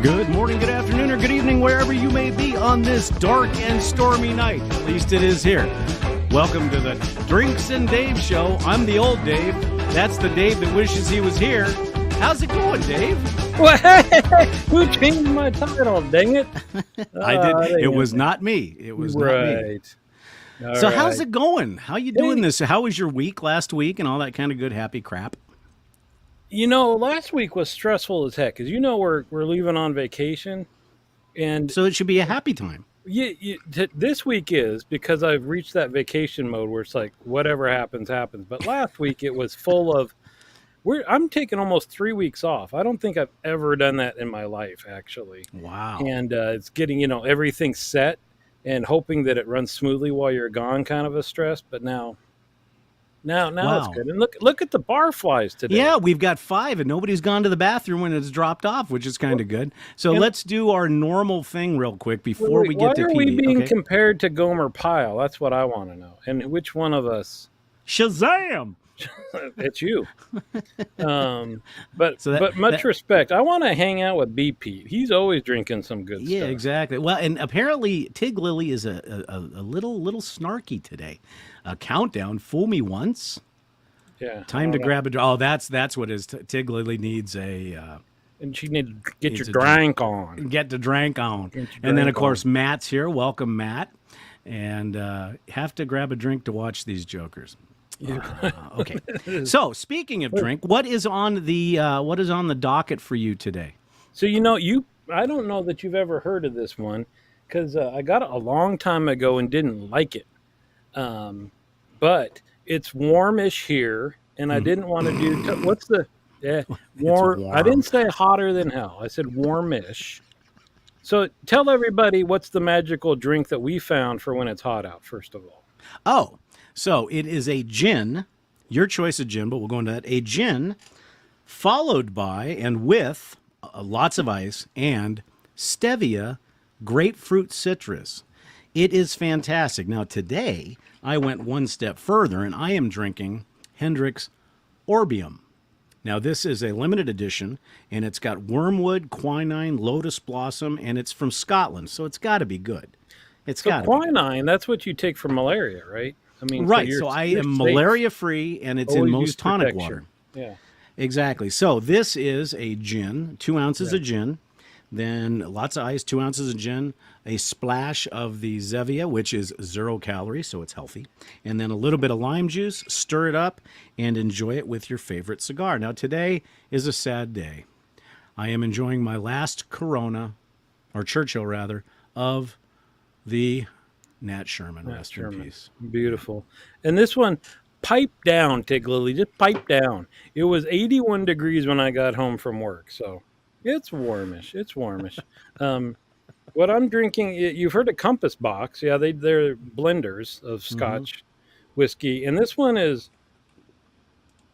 Good morning, good afternoon, or good evening, wherever you may be on this dark and stormy night. At least it is here. Welcome to the Drinks and Dave Show. I'm the old Dave. That's the Dave that wishes he was here. How's it going, Dave? Well, hey, who changed my title? Dang it! I did. It was not me. It was not me. So how's it going? How you doing this? How was your week last week and all that kind of good, happy crap? You know, last week was stressful as heck because we're leaving on vacation, and so it should be a happy time. This week is because I've reached that vacation mode where it's like whatever happens, happens. But last week it was full of. I'm taking almost 3 weeks off. I don't think I've ever done that in my life, actually. Wow! And it's getting everything set and hoping that it runs smoothly while you're gone, kind of a stress. But now. Wow. It's good. And look at the barflies today. Yeah, we've got 5, and nobody's gone to the bathroom when it's dropped off, which is kind of good. So let's do our normal thing real quick before we get to PD. Why are we being compared to Gomer Pyle? That's what I want to know. And which one of us? Shazam! It's you. But much respect. I want to hang out with B. Pete. He's always drinking some good stuff. Yeah, exactly. Well, and apparently Tig Lily is a little snarky today. A countdown. Fool me once. Yeah. Time to grab a. Oh, that's what it is. Tig Lily needs a. And she needs to get your drink on. Get the drink on. And then of course Matt's here. Welcome, Matt. And have to grab a drink to watch these jokers. Okay. So speaking of drink, what is on the docket for you today? So I don't know that you've ever heard of this one because I got it a long time ago and didn't like it. But it's warmish here, and I didn't want to do. What's the warm? I didn't say hotter than hell. I said warmish. So tell everybody what's the magical drink that we found for when it's hot out. First of all. Oh. So it is a gin, your choice of gin, but we'll go into that. A gin followed by and with lots of ice and stevia grapefruit citrus. It is fantastic. Now today I went one step further and I am drinking Hendrick's Orbium. Now this is a limited edition and it's got wormwood, quinine, lotus blossom, and it's from Scotland. So it's got to be good. It's got quinine. That's what you take for malaria, right? I mean, right. So I am malaria free, and it's in most tonic water. Yeah, exactly. So this is a gin, 2 ounces of gin, then lots of ice, 2 ounces of gin, a splash of the Zevia, which is 0 calories, so it's healthy, and then a little bit of lime juice. Stir it up and enjoy it with your favorite cigar. Now today is a sad day. I am enjoying my last Corona, or Churchill rather, of the Nat Sherman, rest in peace. Beautiful. And this one, pipe down, Tig Lily, just pipe down. It was 81 degrees when I got home from work, so it's warmish. It's warmish. What I'm drinking, you've heard of Compass Box. Yeah, they're blenders of Scotch whiskey, and this one is,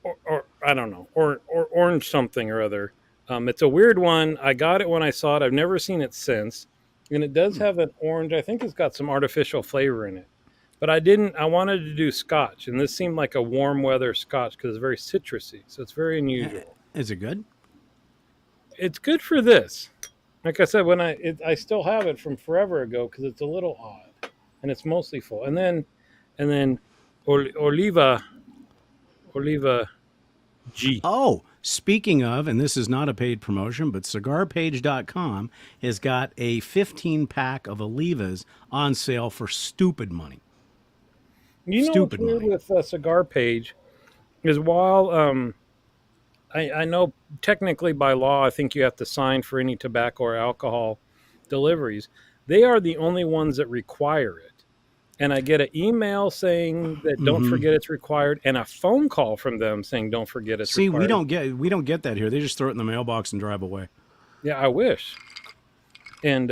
or I don't know, or orange something or other. It's a weird one. I got it when I saw it. I've never seen it since. And it does have an orange. I think it's got some artificial flavor in it. But I wanted to do Scotch. And this seemed like a warm weather Scotch because it's very citrusy. So it's very unusual. Is it good? It's good for this. Like I said, I still have it from forever ago because it's a little odd. And it's mostly full. And then Oliva G. Oh, speaking of, and this is not a paid promotion, but cigarpage.com has got a 15-pack of Olivas on sale for stupid money. What's weird with Cigar Page is while I know technically by law I think you have to sign for any tobacco or alcohol deliveries, they are the only ones that require it. And I get an email saying that don't forget it's required, and a phone call from them saying don't forget it's required. See, we don't get that here. They just throw it in the mailbox and drive away. Yeah, I wish. And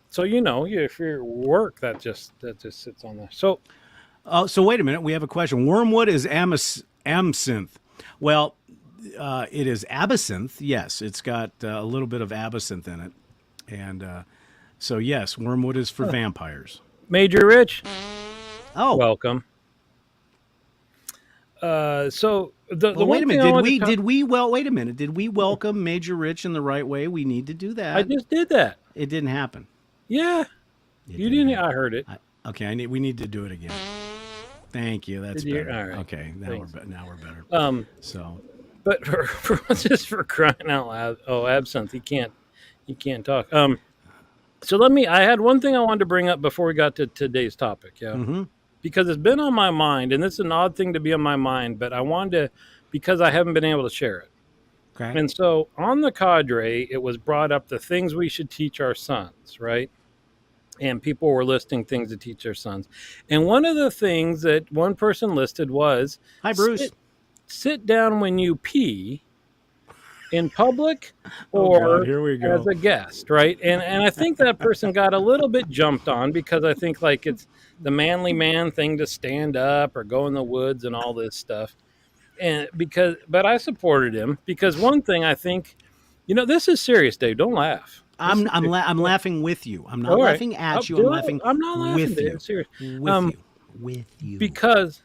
so if you're at work, that just sits on there. So, so wait a minute. We have a question. Wormwood is absinthe. Well, it is absinthe. Yes, it's got a little bit of absinthe in it, and so yes, wormwood is for vampires. Major Rich. Oh, welcome. So The Well, wait one a thing I minute. wanted to Wait a minute. Did we welcome Major Rich in the right way? We need to do that. I just did that. It didn't happen. Yeah, It you didn't didn't. happen. I heard it. Okay, we need to do it again. Thank you. That's Did you? better. All right. Okay, Thanks. now we're better. So, But just for crying out loud, absinthe, he can't talk. So I had one thing I wanted to bring up before we got to today's topic, yeah, because it's been on my mind, and this is an odd thing to be on my mind, but I wanted to, because I haven't been able to share it. okay. And so on the cadre, it was brought up the things we should teach our sons, right? And people were listing things to teach their sons. And one of the things that one person listed was, Hi, Bruce. sit down when you pee in public Oh, or God, here we go. as a guest, right? And I think that person got a little bit jumped on, because I think like it's the manly man thing to stand up or go in the woods and all this stuff. But I supported him, because one thing I think, this is serious, Dave. Don't laugh. I'm laughing with you. I'm not All right. laughing at you. Do I'm it. laughing I'm not laughing, with Dave. you. It's serious. With you. Because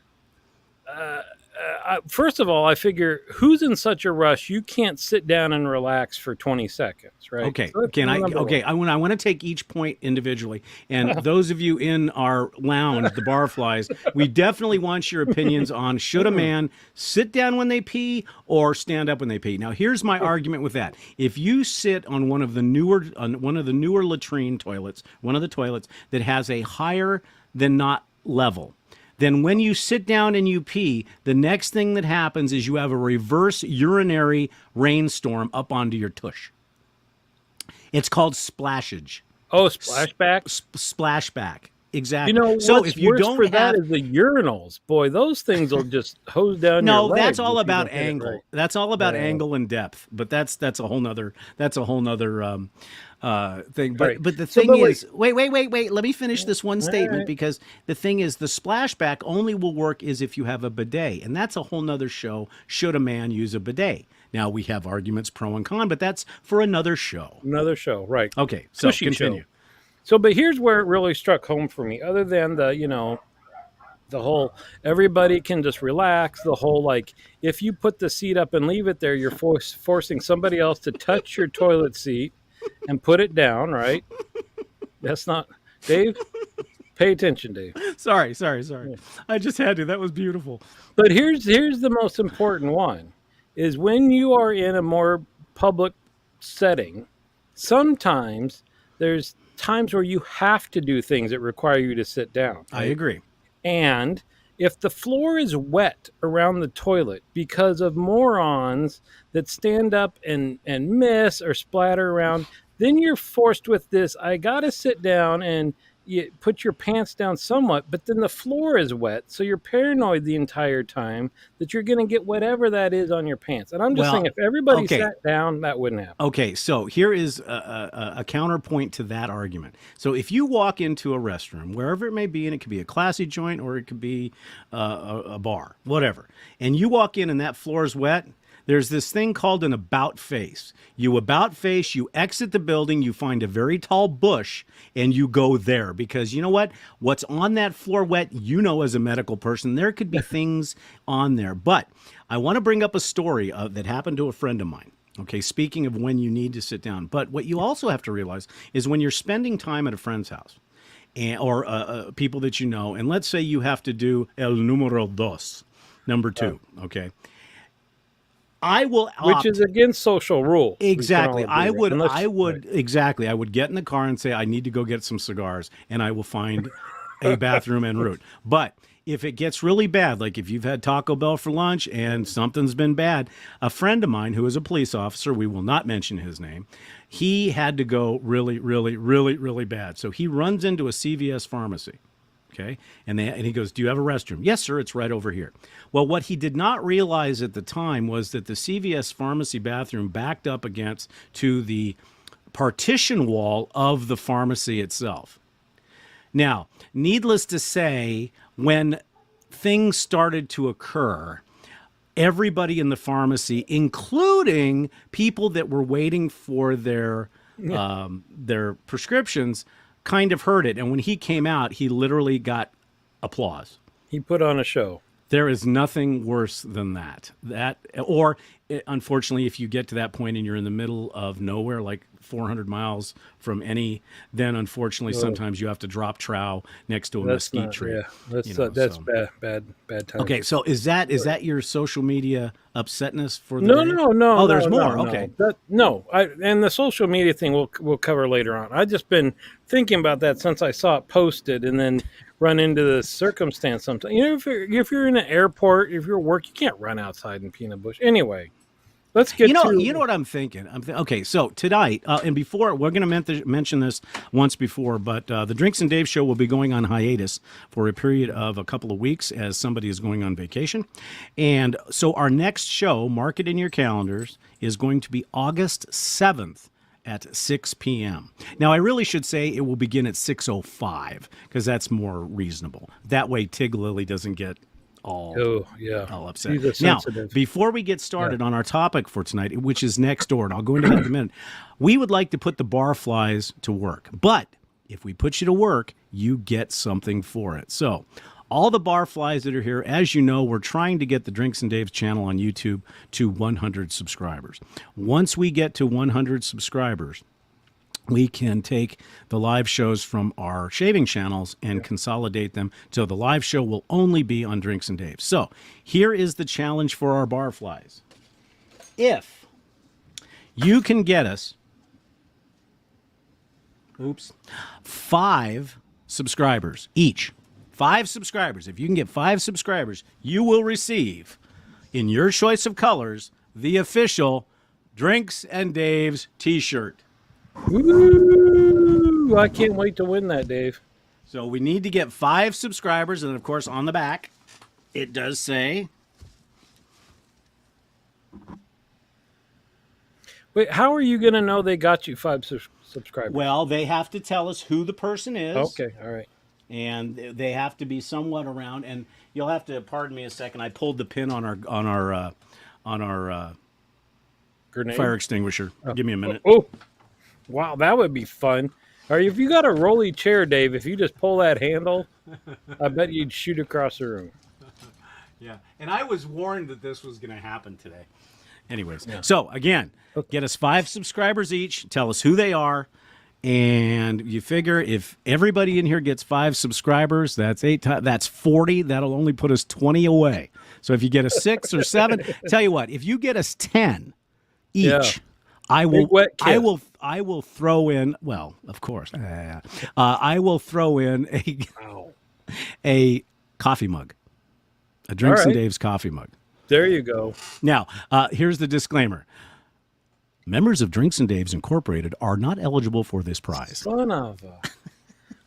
first of all, I figure, who's in such a rush? You can't sit down and relax for 20 seconds, right? Okay. So Can I? Okay. I want to take each point individually. And those of you in our lounge, the Barflies, we definitely want your opinions on should a man sit down when they pee or stand up when they pee. Now, here's my argument with that. If you sit on one of the newer latrine toilets, one of the toilets that has a higher than not level, then when you sit down and you pee, the next thing that happens is you have a reverse urinary rainstorm up onto your tush. It's called splashage. Oh, splashback? Splashback. Exactly. So if you don't for have that is the urinals. Boy, those things will just hose down your legs. No, that's all if you about don't get it angle. right. That's all about Yeah. angle and depth. But that's a whole nother thing. But Right. but the So, thing but is, wait. Let me finish this one statement, right. because the thing is, the splashback only will work is if you have a bidet, and that's a whole nother show. Should a man use a bidet? Now we have arguments pro and con, but that's for another show. Another show, right. Okay, so Cushy continue. show. So, but here's where it really struck home for me, other than the whole everybody can just relax, the whole, like, if you put the seat up and leave it there, you're forcing somebody else to touch your toilet seat and put it down, right? That's not, Dave, pay attention, Dave. Sorry. I just had to. That was beautiful. But here's the most important one, is when you are in a more public setting, sometimes there's times where you have to do things that require you to sit down. I agree. And if the floor is wet around the toilet because of morons that stand up and miss or splatter around, then you're forced with this, I got to sit down, and you put your pants down somewhat, but then the floor is wet, so you're paranoid the entire time that you're going to get whatever that is on your pants. And I'm just saying, if everybody sat down, that wouldn't happen. Okay, so here is a counterpoint to that argument. So if you walk into a restroom, wherever it may be, and it could be a classy joint or it could be a bar, whatever, and you walk in and that floor is wet, there's this thing called an about face. You about face, you exit the building, you find a very tall bush, and you go there. Because you know what? What's on that floor wet, as a medical person, there could be things on there. But I want to bring up a story that happened to a friend of mine. Okay, speaking of when you need to sit down. But what you also have to realize is when you're spending time at a friend's house, or people that you know, and let's say you have to do el número dos, number two, okay? I will Which is against social rules. Exactly. I would get in the car and say, I need to go get some cigars, and I will find a bathroom en route. But if it gets really bad, like if you've had Taco Bell for lunch and something's been bad, a friend of mine who is a police officer, we will not mention his name, he had to go really, really, really, really bad. So he runs into a CVS pharmacy. Okay. And he goes, do you have a restroom? Yes, sir. It's right over here. Well, what he did not realize at the time was that the CVS pharmacy bathroom backed up to the partition wall of the pharmacy itself. Now, needless to say, when things started to occur, everybody in the pharmacy, including people that were waiting for their prescriptions, kind of heard it. And when he came out, he literally got applause. He put on a show. There is nothing worse than that. Or unfortunately, if you get to that point and you're in the middle of nowhere, like 400 miles from any, then unfortunately, sometimes you have to drop trow next to a That's mesquite not. tree. Yeah, that's You know, that's so. bad time. Okay, so is that your social media upsetness for the No, day? no. Oh, there's no, more. no. Okay. And the social media thing we'll cover later on. I've just been thinking about that since I saw it posted, and then run into the circumstance sometimes. You know, if you're in an airport, if you're at work, you can't run outside in peanut bush. Anyway, let's get You know what I'm thinking. Okay, so tonight, and before we're going to mention this once before, but the Drinks and Dave show will be going on hiatus for a period of a couple of weeks as somebody is going on vacation, and so our next show, mark it in your calendars, is going to be August 7th at 6 p.m. Now, I really should say it will begin at 6:05 because that's more reasonable. That way, Tig Lily doesn't get all upset. She's a Now, sensitive. before we get started on our topic for tonight, which is next door, and I'll go into that in a minute, we would like to put the barflies to work. But if we put you to work, you get something for it. So all the barflies that are here, as you know, we're trying to get the Drinks and Dave's channel on YouTube to 100 subscribers. Once we get to 100 subscribers, we can take the live shows from our shaving channels and consolidate them so the live show will only be on Drinks and Dave. So here is the challenge for our barflies. If you can get us 5 subscribers each, 5 subscribers. If you can get 5 subscribers, you will receive, in your choice of colors, the official Drinks and Dave's t-shirt. Ooh, I can't wait to win that, Dave. So we need to get 5 subscribers, and of course on the back it does say. Wait, how are you going to know they got you 5 subscribers? Well, they have to tell us who the person is. Okay, all right. And they have to be somewhat around. And you'll have to pardon me a second. I pulled the pin on our Grenade? fire extinguisher. Give me a minute. Oh, wow, that would be fun. Or if you got a rolly chair, Dave, if you just pull that handle, I bet you'd shoot across the room. Yeah, and I was warned that this was going to happen today. Anyways, so again, get us 5 subscribers each. Tell us who they are. And you figure if everybody in here gets 5 subscribers, that's 8 times, that's 40. That'll only put us 20 away. So if you get us 6 or 7, tell you what, if you get us 10 each, I will throw in, well, of course, I will throw in a coffee mug, a Drinks and Dave's coffee mug. There you go. Now, here's the disclaimer. Members of Drinks and Dave's Incorporated are not eligible for this prize. Son of a...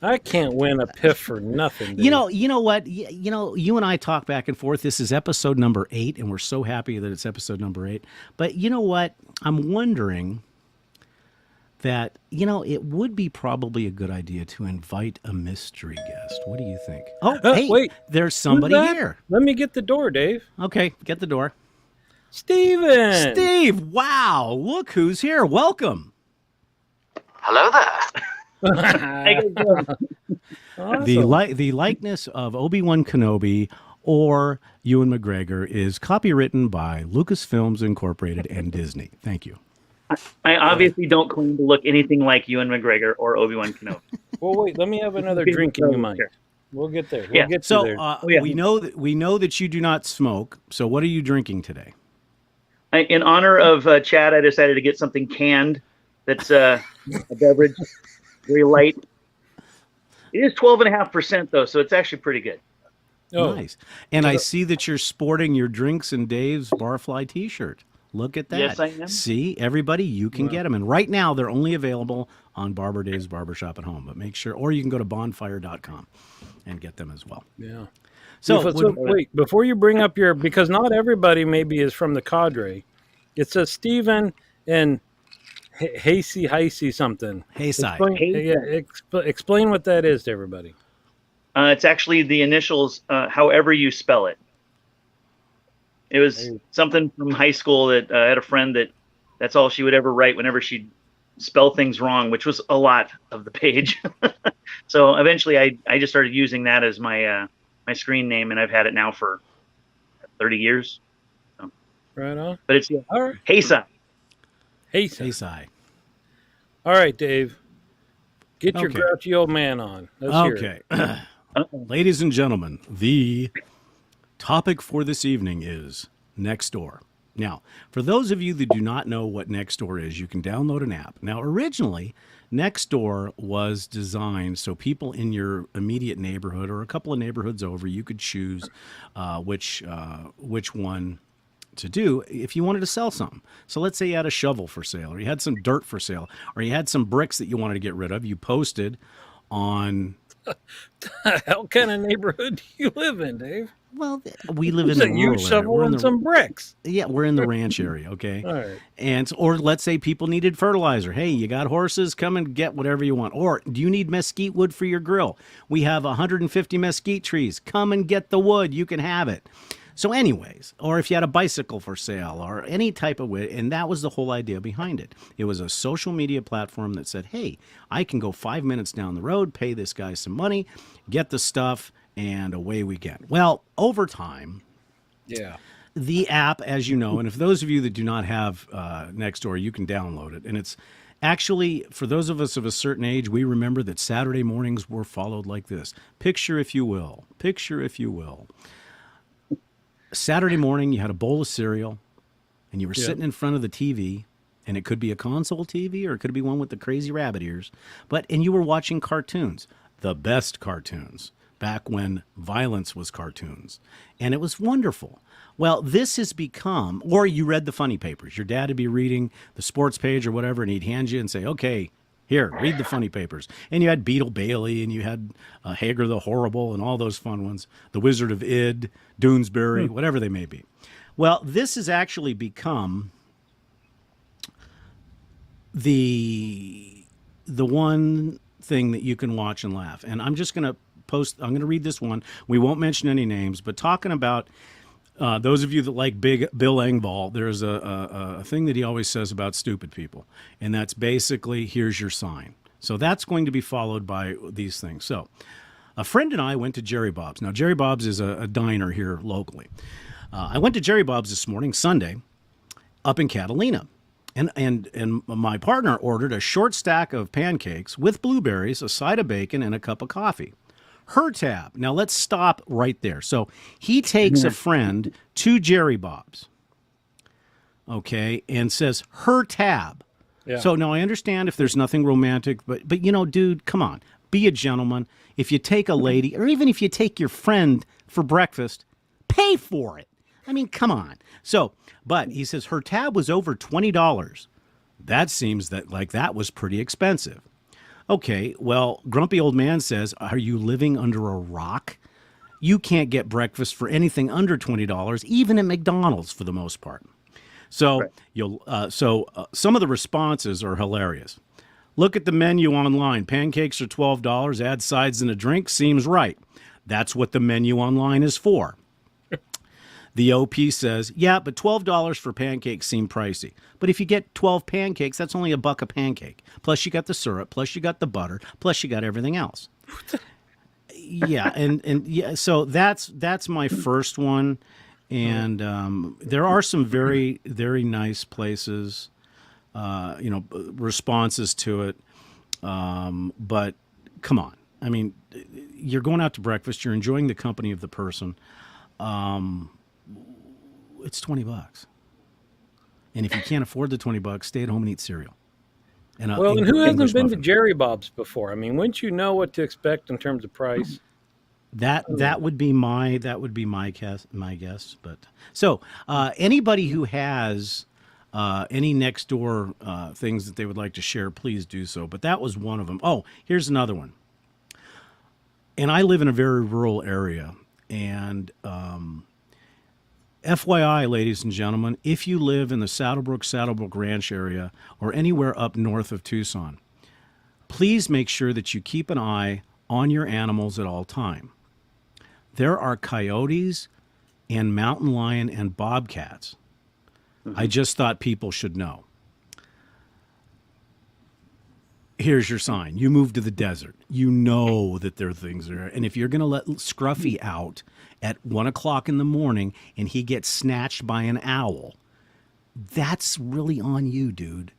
I can't win a piff for nothing, Dave. You know what? You and I talk back and forth. This is episode number 8, and we're so happy that it's episode number 8. But you know what? I'm wondering that, it would be probably a good idea to invite a mystery guest. What do you think? Oh, hey, wait. There's somebody here. Let me get the door, Dave. Okay, get the door. Steven! Steve, wow, look who's here. Welcome. Hello there. Awesome. The likeness of Obi-Wan Kenobi or Ewan McGregor is copywritten by Lucasfilms Incorporated and Disney. Thank you. I obviously don't claim to look anything like Ewan McGregor or Obi-Wan Kenobi. Well, wait, let me have another drink in your mind. We'll get there. We'll get so, there. we know that you do not smoke. So what are you drinking today? In honor of Chad, I decided to get something canned that's a beverage, very light. It is 12.5%, though, so it's actually pretty good. Oh. Nice. And I see that you're sporting your Drinks and Dave's Barfly t-shirt. Look at that. Yes, I am. See, everybody, you can get them. And right now, they're only available on Barber Dave's Barbershop at Home. But make sure, or you can go to bonfire.com and get them as well. Yeah. So Wait, before you bring up because not everybody maybe is from the cadre. It says Stephen and Hasey something. Hasey. Explain what that is to everybody. It's actually the initials, however you spell it. It was something from high school that I had a friend that's all she would ever write whenever she'd spell things wrong, which was a lot of the page. So eventually I just started using that as my my screen name, and I've had it now for 30 years. Right on. But it's All right. Hey Son. Hey, son. Hey, Cy. All right, Dave. Get your Okay. grouchy old man on. Let's hear it. Okay. Uh-oh. Ladies and gentlemen, the topic for this evening is Nextdoor. Now, for those of you that do not know what Nextdoor is, you can download an app. Now, originally, Nextdoor was designed so people in your immediate neighborhood or a couple of neighborhoods over, you could choose which one to do if you wanted to sell something. So let's say you had a shovel for sale, or you had some dirt for sale, or you had some bricks that you wanted to get rid of. You posted on. What kind of neighborhood do you live in, Dave? Well, we live in It's the a rural huge area. shovel and some bricks. Yeah, we're in the ranch area, okay? All right. And or let's say people needed fertilizer. Hey, you got horses? Come and get whatever you want. Or do you need mesquite wood for your grill? We have 150 mesquite trees. Come and get the wood. You can have it. So anyways, or if you had a bicycle for sale or any type of wood, and that was the whole idea behind it. It was a social media platform that said, hey, I can go 5 minutes down the road, pay this guy some money, get the stuff, and away we get. Well, over time, Yeah. the app, as you know, and if those of you that do not have Nextdoor, you can download it. And it's actually, for those of us of a certain age, we remember that Saturday mornings were followed like this. Picture, if you will. Saturday morning, you had a bowl of cereal, and you were sitting in front of the TV, and it could be a console TV, or it could be one with the crazy rabbit ears, and you were watching cartoons, the best cartoons, back when violence was cartoons, and it was wonderful. Well, this has become, or you read the funny papers. Your dad would be reading the sports page or whatever, and he'd hand you and say, okay, here, read the funny papers. And you had Beetle Bailey, and you had Hager the Horrible, and all those fun ones. The Wizard of Id, Doonesbury, whatever they may be. Well, this has actually become the one thing that you can watch and laugh. And I'm just going to I'm going to read this one. We won't mention any names, but talking about those of you that like Big Bill Engvall, there's a thing that he always says about stupid people, and that's basically, here's your sign. So that's going to be followed by these things. So a friend and I went to Jerry Bob's. Now, Jerry Bob's is a diner here locally. I went to Jerry Bob's this morning, Sunday, up in Catalina. And my partner ordered a short stack of pancakes with blueberries, a side of bacon, and a cup of coffee. Her tab. Now let's stop right there. So he takes a friend to Jerry Bob's, okay, and says her tab. Yeah. So now I understand if there's nothing romantic, but dude, come on, be a gentleman. If you take a lady, or even if you take your friend for breakfast, pay for it. I mean, come on. So, but he says her tab was over $20. That seems that was pretty expensive. Okay, well, grumpy old man says, are you living under a rock? You can't get breakfast for anything under $20, even at McDonald's for the most part. So some of the responses are hilarious. Look at the menu online. Pancakes are $12. Add sides and a drink. Seems right. That's what the menu online is for. The OP says, yeah, but $12 for pancakes seem pricey. But if you get 12 pancakes, that's only $1 a pancake. Plus you got the syrup, plus you got the butter, plus you got everything else. Yeah, and yeah, so that's my first one. And there are some very, very nice places, responses to it. But come on. I mean, you're going out to breakfast, you're enjoying the company of the person. It's $20. And if you can't afford the $20, stay at home and eat cereal. And who hasn't been to Jerry Bob's before? I mean, wouldn't you know what to expect in terms of price? That would be my guess. But so anybody who has any Nextdoor things that they would like to share, please do so. But that was one of them. Oh, here's another one. And I live in a very rural area, and FYI, ladies and gentlemen, if you live in the Saddlebrook Ranch area or anywhere up north of Tucson, please make sure that you keep an eye on your animals at all time. There are coyotes and mountain lion and bobcats. I just thought people should know. here's your sign. You move to the desert. You know that there are things there. And if you're going to let Scruffy out at 1 o'clock in the morning and he gets snatched by an owl, that's really on you, dude.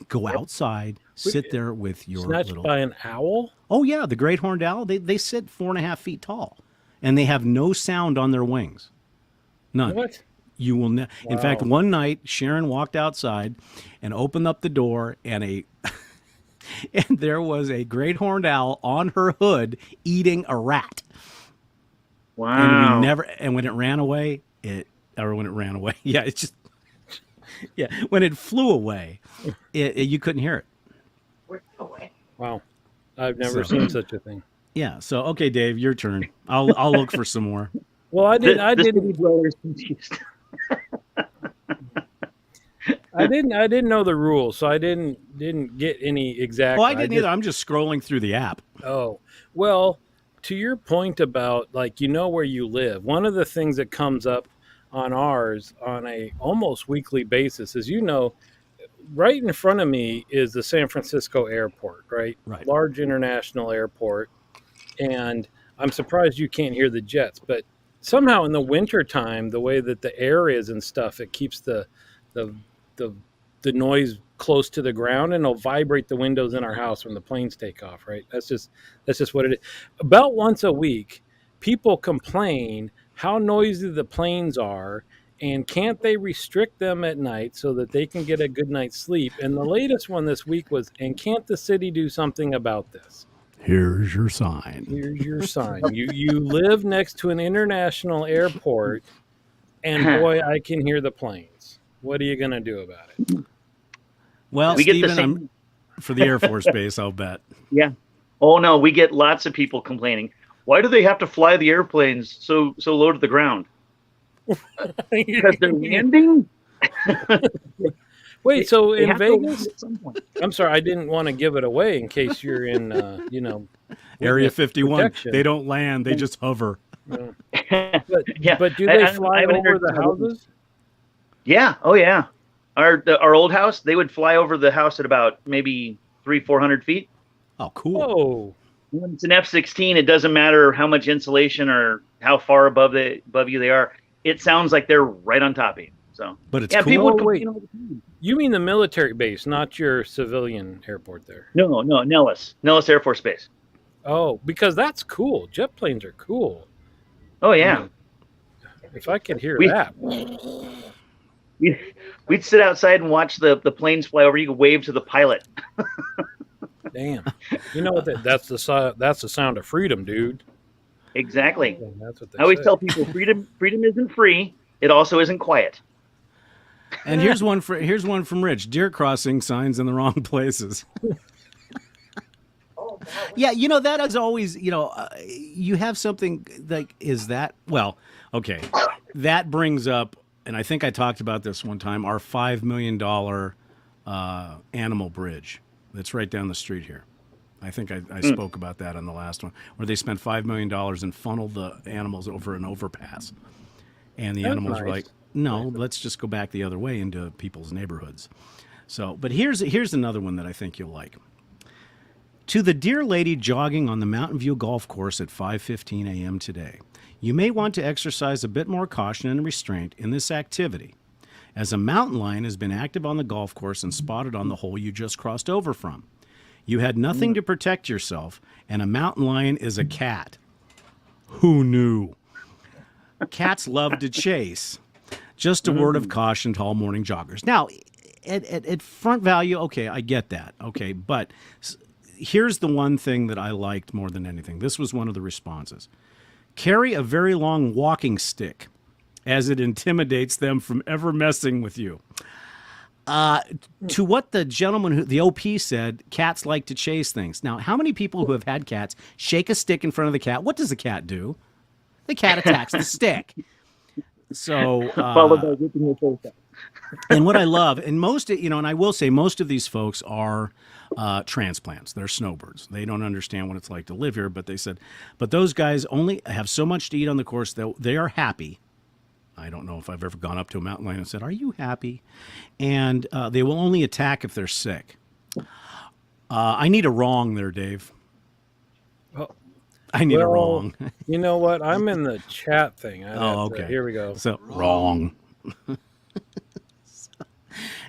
Go outside, sit there with your Snatched little... by an owl? Oh, yeah, the great horned owl. They sit 4.5 feet tall, and they have no sound on their wings. None. What? You will In fact, one night, Sharon walked outside and opened up the door, and and there was a great horned owl on her hood eating a rat. Wow. And when it ran away, yeah, it's just... Yeah, when it flew away, you couldn't hear it. Wow. I've never seen such a thing. Yeah. So, okay, Dave, your turn. I'll look for some more. Well, I didn't know the rules, so I didn't get any exact. Well, I didn't either. I'm just scrolling through the app. Oh, well, to your point about where you live, one of the things that comes up on ours on a almost weekly basis is, right in front of me is the San Francisco airport, right? Large international airport. And I'm surprised you can't hear the jets, but somehow in the wintertime, the way that the air is and stuff, it keeps the noise close to the ground, and it'll vibrate the windows in our house when the planes take off, right? That's just what it is. About once a week, people complain how noisy the planes are, and can't they restrict them at night so that they can get a good night's sleep? And the latest one this week was, and can't the city do something about this? Here's your sign. Here's your sign. You live next to an international airport, and boy, I can hear the planes. What are you going to do about it? Well, Stephen, for the Air Force Base, I'll bet. Yeah. Oh, no, we get lots of people complaining. Why do they have to fly the airplanes so low to the ground? Because they're landing? Wait, so in Vegas? I'm sorry, I didn't want to give it away in case you're in, Area 51. protection. They don't land; they just hover. But do they fly over the houses? Yeah. Oh, yeah. Our old house, they would fly over the house at about maybe 300-400 feet. Oh, cool. Whoa. When it's an F-16, it doesn't matter how much insulation or how far above you they are. It sounds like they're right on top of you. So, but it's cool. People would complain all the time. You mean the military base, not your civilian airport there? No, Nellis Air Force Base. Oh, because that's cool. Jet planes are cool. Oh, yeah. If I could hear that. We'd sit outside and watch the planes fly over. You could wave to the pilot. Damn. You know what? That's the sound of freedom, dude. Exactly. Yeah, that's what I always tell people freedom isn't free. It also isn't quiet. And here's one from Rich. Deer crossing signs in the wrong places. Yeah, that is always, you have something like, is that, well, okay. That brings up, and I think I talked about this one time, our $5 million animal bridge that's right down the street here. I think I spoke about that on the last one, where they spent $5 million and funneled the animals over an overpass. And the animals were like, no, let's just go back the other way into people's neighborhoods. So, but here's another one that I think you'll like. To the dear lady jogging on the Mountain View golf course at 5:15 a.m. today, you may want to exercise a bit more caution and restraint in this activity, as a mountain lion has been active on the golf course and spotted on the hole you just crossed over from. You had nothing to protect yourself, and a mountain lion is a cat. Who knew? Cats love to chase. Just a word of caution to all morning joggers. Now, at front value, okay, I get that. Okay, but here's the one thing that I liked more than anything. This was one of the responses. Carry a very long walking stick, as it intimidates them from ever messing with you. To what the gentleman, the OP said, cats like to chase things. Now, how many people who have had cats shake a stick in front of the cat? What does the cat do? The cat attacks the stick. So, followed by ripping your face out. And what I love, and most, and I will say most of these folks are transplants. They're snowbirds. They don't understand what it's like to live here, but they said, but those guys only have so much to eat on the course that they are happy. I don't know if I've ever gone up to a mountain lion and said, are you happy? And they will only attack if they're sick. I need a wrong there, Dave. Oh, I need a well, wrong. you know what? I'm in the chat thing. Okay. Here we go. So wrong.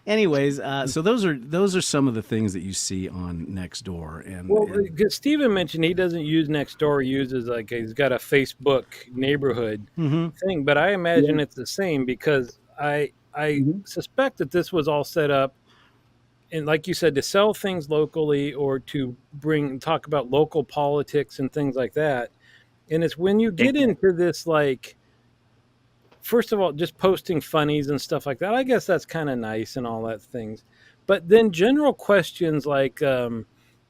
Anyways, so those are some of the things that you see on Nextdoor, Well, and because Steven mentioned he doesn't use Nextdoor, he uses like he's got a Facebook neighborhood thing, but I imagine it's the same because I Mhm. suspect that this was all set up and like you said to sell things locally or to talk about local politics and things like that. And it's when you get Exactly. into this like first of all, just posting funnies and stuff like that, I guess that's kind of nice and all that things. But then general questions like the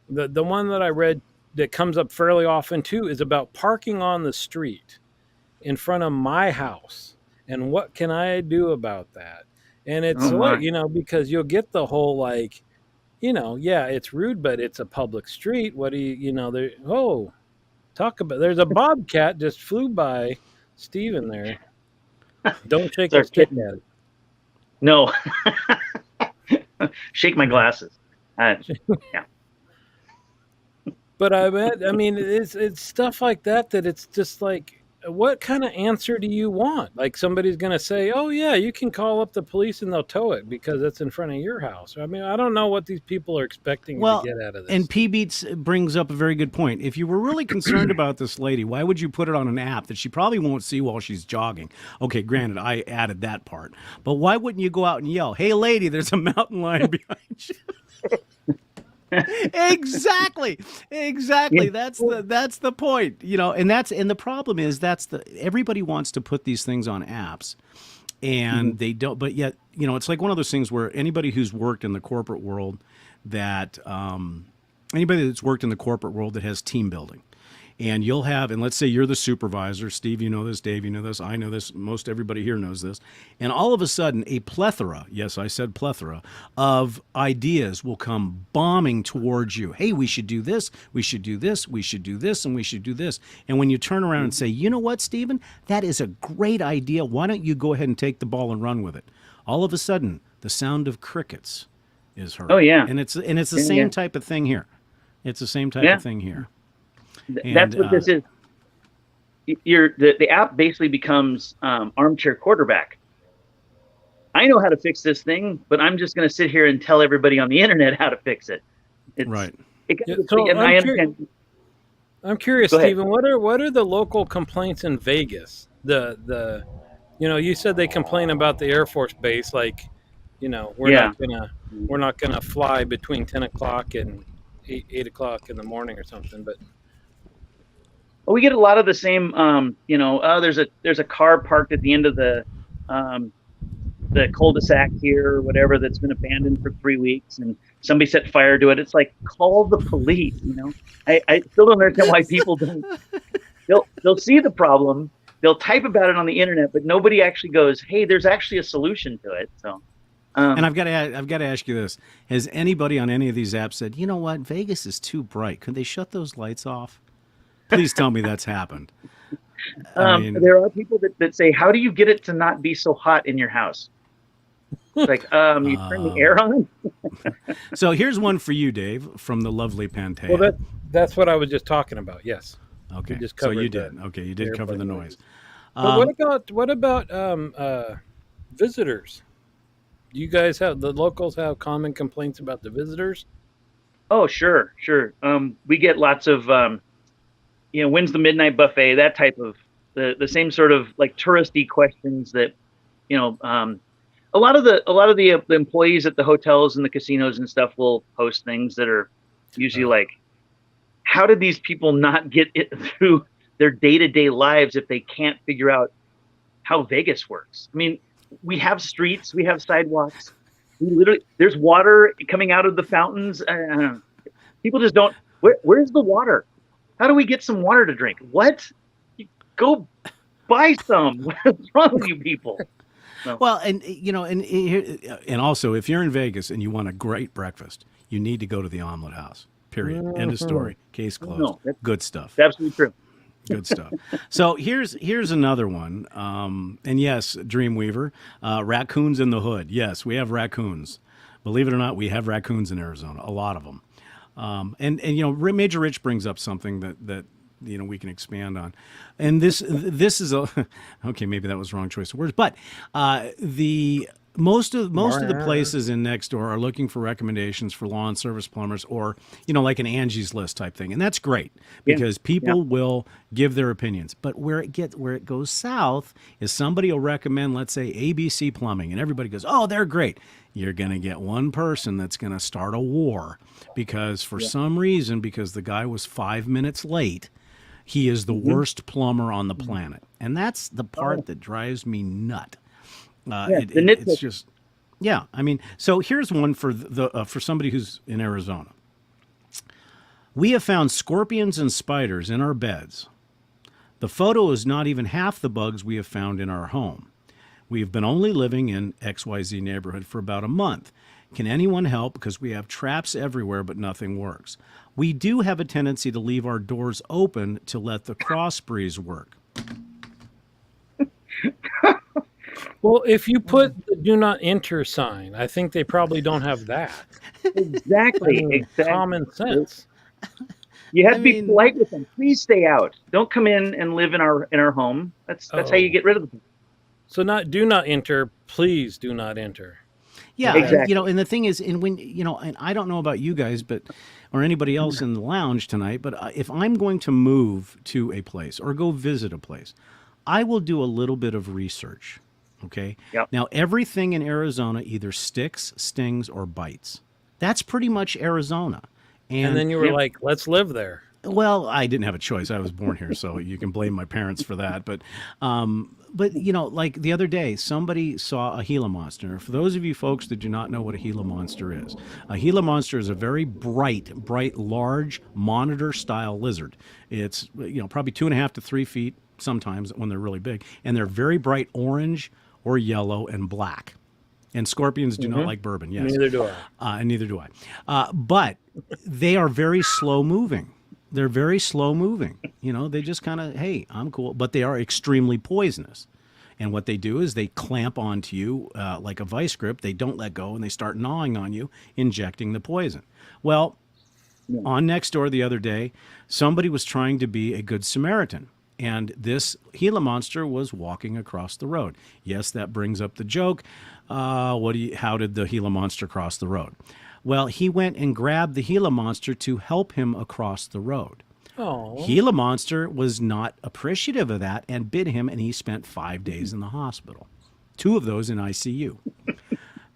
one that I read that comes up fairly often too is about parking on the street in front of my house and what can I do about that? And it's Oh like, my. you know, because you'll get the whole like, you know, yeah, it's rude, but it's a public street. What do you know, there, oh, talk about, there's a bobcat just flew by Steven there. Don't shake It's a our stick kitten. at it. No. Shake my glasses. Yeah. But I mean, it's stuff like that that it's just like, what kind of answer do you want? Like somebody's gonna say, "Oh yeah, you can call up the police and they'll tow it because it's in front of your house." I mean, I don't know what these people are expecting you to well, get out of and this. P Beats brings up a very good point. If you were really concerned about this lady, why would you put it on an app that she probably won't see while she's jogging? Okay, granted, I added that part, but why wouldn't you go out and yell, "Hey, lady, there's a mountain lion behind you"? Exactly. Yeah. That's the point. You know, and the problem is everybody wants to put these things on apps Mhm. and they don't, but yet, you know, it's like one of those things where anybody who's worked in the corporate world that anybody that's worked in the corporate world that has team building, and you'll have, and let's say you're the supervisor, Steve, you know this, Dave, you know this, I know this, most everybody here knows this, and all of a sudden a plethora, yes, I said plethora, of ideas will come bombing towards you. Hey, we should do this, we should do this, we should do this, and we should do this. And when you turn around and say, you know what, Stephen, that is a great idea, why don't you go ahead and take the ball and run with it? All of a sudden the sound of crickets is Oh heard, yeah. and it's the Yeah. Yeah. same type of thing here. It's the same type Yeah. of thing here. That's And what this is. The app basically becomes armchair quarterback. I know how to fix this thing, but I'm just going to sit here and tell everybody on the internet how to fix it. It's right. it, Yeah, it's so and I understand. I'm curious, Go ahead. Stephen. What are the local complaints in Vegas? The you know, you said they complain about the Air Force Base, like, you know, Yeah. we're not gonna fly between 10 o'clock and 8 o'clock in the morning or something. But Well, we get a lot of the same. There's a car parked at the end of um, the cul-de-sac here or whatever that's been abandoned for 3 weeks, and somebody set fire to it. It's like, call the police. I still don't understand why people don't. They'll see the problem, they'll type about it on the internet, but nobody actually goes, hey, there's actually a solution to it. So And I've got to ask you this: has anybody on any of these apps said, you know what, Vegas is too bright? Could they shut those lights off? Please tell me that's happened. I mean, there are people that say, how do you get it to not be so hot in your house? It's like, you turn the air on. so here's one for you, Dave, from the lovely Pantea. well, that's what I was just talking about. Yes, we Okay, just so covered you the did. Okay, you did cover the airplane noise. noises. But what about visitors? Do you guys have the locals have common complaints about the visitors? Oh, sure, sure. We get lots of, when's the midnight buffet? That type of the same sort of like touristy questions that, you know, the employees at the hotels and the casinos and stuff will post things that are usually like, how did these people not get it through their day-to-day lives if they can't figure out how Vegas works? I mean, we have streets, we have sidewalks, there's water coming out of the fountains. People just don't. Where's the water? How do we get some water to drink? What? Go buy some. What's wrong with you people? No. Well, and you know, and also, if you're in Vegas and you want a great breakfast, you need to go to the Omelet House. Period. End of story. Case closed. No, that's Good stuff. absolutely true. Good stuff. So here's another one. And yes, Dreamweaver, raccoons in the hood. Yes, we have raccoons. Believe it or not, we have raccoons in Arizona. A lot of them. And Major Rich brings up something that we can expand on, and this is a okay, maybe that was the wrong choice of words, but the most of the places in Nextdoor are looking for recommendations for lawn service plumbers, or like an Angie's List type thing, and that's great because people will give their opinions. But where it goes south is somebody will recommend, let's say, ABC Plumbing, and everybody goes, "Oh, they're great." You're going to get one person that's going to start a war because for some reason, because the guy was 5 minutes late, he is the worst plumber on the planet, and that's the part that drives me nut. It's just, I mean, so here's one for for somebody who's in Arizona. We have found scorpions and spiders in our beds. The photo is not even half the bugs we have found in our home. We've been only living in XYZ neighborhood for about a month. Can anyone help? Because we have traps everywhere, but nothing works. We do have a tendency to leave our doors open to let the cross breeze work. Well, if you put the do not enter sign, I think they probably don't have that. Exactly. Common sense. You have to be polite with them. Please stay out. Don't come in and live in our home. That's how you get rid of them. So do not enter, please do not enter. Yeah, exactly. And the thing is, and when and I don't know about you guys, or anybody else in the lounge tonight, but if I'm going to move to a place or go visit a place, I will do a little bit of research. Okay. Yep. Now, everything in Arizona either sticks, stings, or bites. That's pretty much Arizona. And then you were like, let's live there. Well, I didn't have a choice. I was born here, so you can blame my parents for that. But like the other day, somebody saw a Gila monster. For those of you folks that do not know what a Gila monster is, a Gila monster is a very bright, large monitor-style lizard. It's probably 2.5 to 3 feet sometimes when they're really big, and they're very bright orange or yellow and black. And scorpions do not like bourbon. Yes, neither do I. And neither do I. But they are very slow moving. They're very slow moving. They just kind of, hey, I'm cool. But they are extremely poisonous. And what they do is they clamp onto you like a vice grip. They don't let go, and they start gnawing on you, injecting the poison. Well, on Nextdoor the other day, somebody was trying to be a good Samaritan. And this Gila monster was walking across the road. Yes, that brings up the joke. How did the Gila monster cross the road? Well, he went and grabbed the Gila monster to help him across the road. Oh. Gila monster was not appreciative of that and bit him, and he spent 5 days in the hospital. 2 of those in ICU.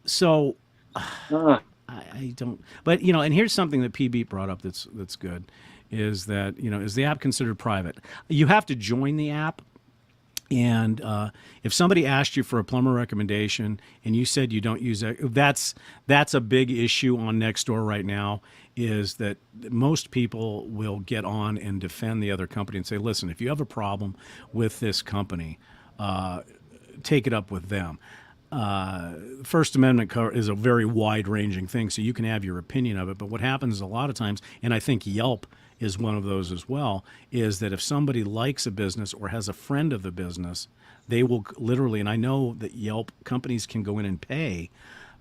So I don't. But and here's something that PB brought up that's good. Is that, is the app considered private? You have to join the app. And if somebody asked you for a plumber recommendation and you said you don't use it, that's a big issue on Nextdoor right now, is that most people will get on and defend the other company and say, listen, if you have a problem with this company, take it up with them. First Amendment is a very wide-ranging thing, so you can have your opinion of it. But what happens a lot of times, and I think Yelp is one of those as well, is that if somebody likes a business or has a friend of the business, they will literally, and I know that Yelp companies can go in and pay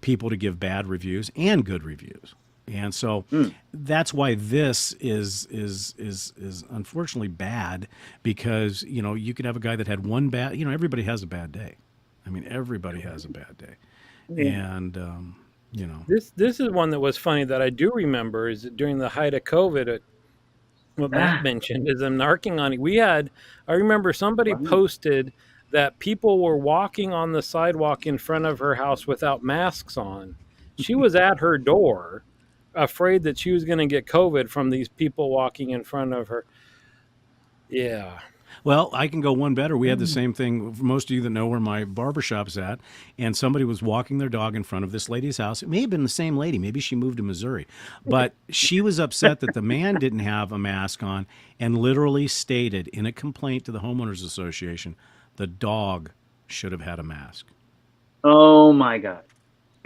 people to give bad reviews and good reviews. And so that's why this is unfortunately bad, because you could have a guy that had one bad, everybody has a bad day. I mean, everybody has a bad day. And this is one that was funny that I do remember, is during the height of COVID, what Matt mentioned is them narking on it. I remember somebody posted that people were walking on the sidewalk in front of her house without masks on. She was at her door, afraid that she was going to get COVID from these people walking in front of her. Yeah. Well, I can go one better. We had the same thing. For most of you that know where my barbershop's at, and somebody was walking their dog in front of this lady's house. It may have been the same lady. Maybe she moved to Missouri. But she was upset that the man didn't have a mask on, and literally stated in a complaint to the Homeowners Association, the dog should have had a mask. Oh, my God.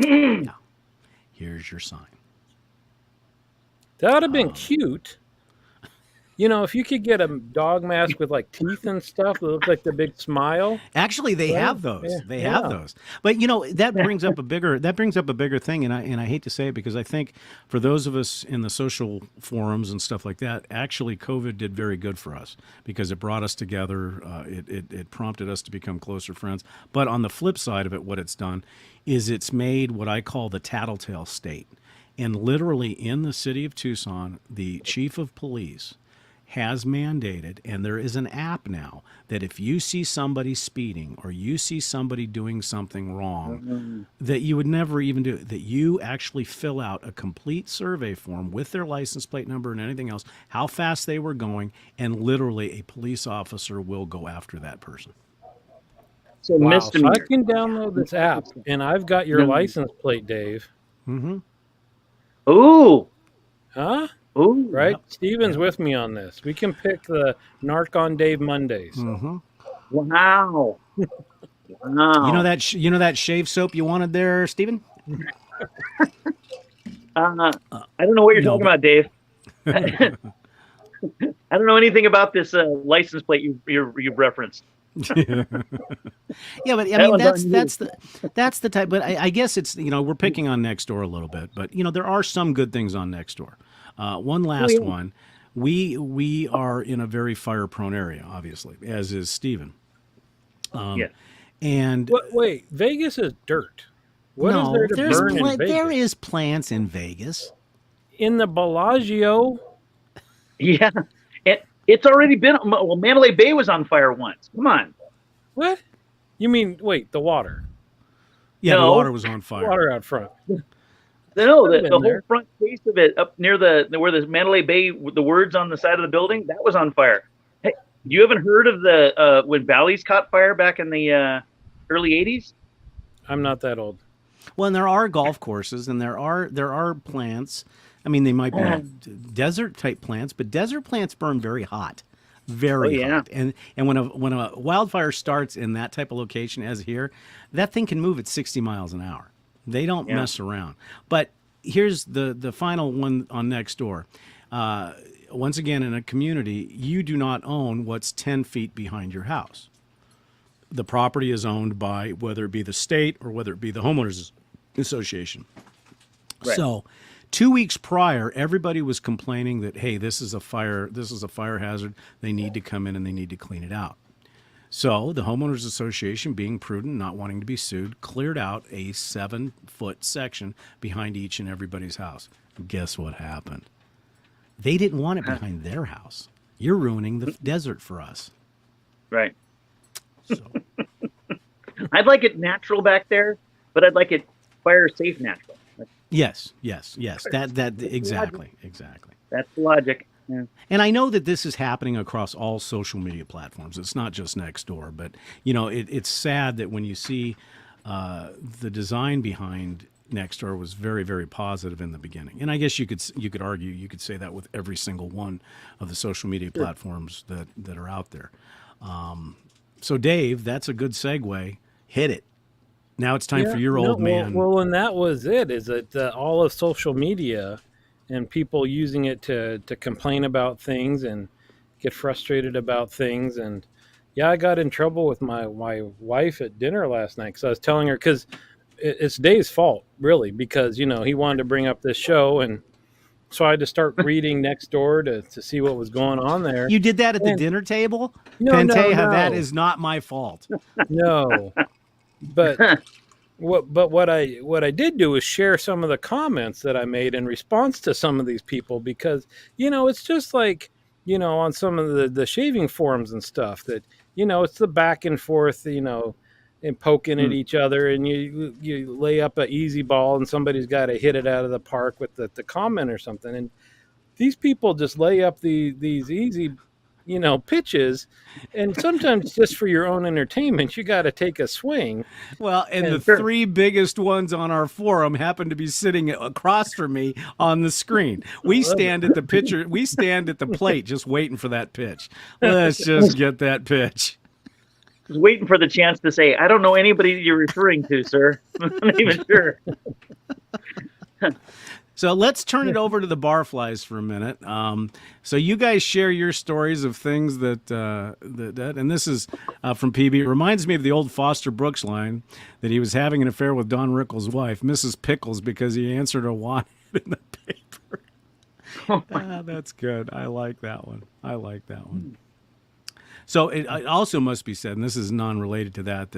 Now, here's your sign. That would have been cute. if you could get a dog mask with like teeth and stuff that look like the big smile. Actually, they Right? have those. Yeah, They have yeah. those. But that brings up a bigger thing, and I hate to say it because I think for those of us in the social forums and stuff like that, actually COVID did very good for us because it brought us together. It prompted us to become closer friends. But on the flip side of it, what it's done is it's made what I call the tattletale state. And literally in the city of Tucson, the chief of police has mandated, and there is an app now, that if you see somebody speeding or you see somebody doing something wrong that you would never even do, that you actually fill out a complete survey form with their license plate number and anything else, how fast they were going, and literally a police officer will go after that person. So Wow. So I misdemeanor. can download this app, and I've got your license plate, Dave. Ooh. Huh? Ooh. Right? Yep. Steven's with me on this. We can pick the Narc on Dave Mondays. Wow. Wow. You know that shave soap you wanted there, Stephen? I don't know what you're talking about, Dave. I don't know anything about this license plate you've referenced. Yeah, but I mean that's the type. But I guess it's we're picking on Nextdoor a little bit, but there are some good things on Nextdoor. One last one, we are in a very fire prone area, obviously, as is Stephen. Yeah. And Wait, Vegas is dirt. What is there to burn in Vegas? there is plants in Vegas. In the Bellagio? Yeah. It's already been. Well, Mandalay Bay was on fire once. Come on. What? You mean, wait, the water? Yeah, the No. water was on fire. Water out front. No, I've the been whole there. front face of it up near where the Mandalay Bay, the words on the side of the building, that was on fire. Hey, you haven't heard of the when Bally's caught fire back in the early '80s? I'm not that old. Well, and there are golf courses, and there are plants. I mean, they might be desert type plants, but desert plants burn very hot, very hot. And when a wildfire starts in that type of location, as here, that thing can move at 60 miles an hour. They don't mess around. But here's the final one on Nextdoor. Once again, in a community, you do not own what's 10 feet behind your house. The property is owned by whether it be the state or whether it be the homeowners association. Right. So 2 weeks prior, everybody was complaining that, hey, this is a fire hazard. They need to come in and they need to clean it out. So the homeowners association, being prudent, not wanting to be sued, cleared out a 7-foot section behind each and everybody's house. Guess what happened? They didn't want it behind their house. You're ruining the desert for us. Right. So. I'd like it natural back there, but I'd like it fire safe natural. Yes. That exactly. That's the logic. Yeah. And I know that this is happening across all social media platforms. It's not just Nextdoor, but it's sad that when you see the design behind Nextdoor was very, very positive in the beginning. And I guess you could argue, you could say that with every single one of the social media platforms that are out there. So Dave, that's a good segue. Hit it. Now it's time for your old man. Well, and that was it. Is that all of social media and people using it to complain about things and get frustrated about things. And yeah, I got in trouble with my wife at dinner last night because I was telling her, because it's Dave's fault, really, because, he wanted to bring up this show. And so I had to start reading Nextdoor to see what was going on there. You did that at the dinner table? No. That is not my fault. No. But what I did do is share some of the comments that I made in response to some of these people, because it's just like on some of the shaving forums and stuff that it's the back and forth and poking at each other, and you lay up an easy ball and somebody's got to hit it out of the park with the comment or something, and these people just lay up these easy pitches, and sometimes just for your own entertainment, you got to take a swing. Well, and the three biggest ones on our forum happen to be sitting across from me on the screen. We stand at the plate just waiting for that pitch. Let's just get that pitch. Just waiting for the chance to say, I don't know anybody you're referring to, sir. I'm not even sure. So let's turn it over to the barflies for a minute. So you guys share your stories of things and this is from PB. It reminds me of the old Foster Brooks line that he was having an affair with Don Rickles' wife, Mrs. Pickles, because he answered a want in the paper. That's good. I like that one. So it also must be said, and this is non-related to that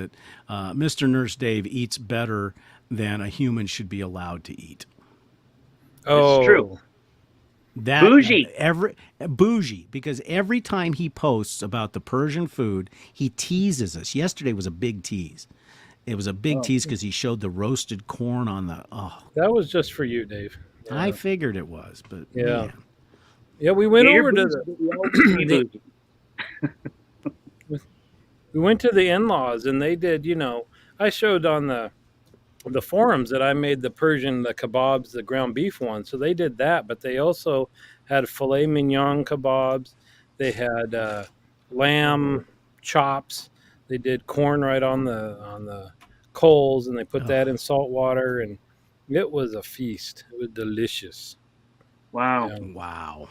Mr. Nurse Dave eats better than a human should be allowed to eat. Oh, it's true. That bougie, because every time he posts about the Persian food, he teases us. Yesterday was a big tease. It was a big tease because he showed the roasted corn on the. Oh, that was just for you, Dave. Yeah. I figured it was, but yeah, we went over to we went to the in-laws, and they did. I showed on the forums that I made the kebabs, the ground beef one. So they did that, but they also had filet mignon kebabs. They had lamb chops. They did corn right on the coals, and they put that in salt water, and it was a feast. It was delicious. Wow. Yeah. Wow.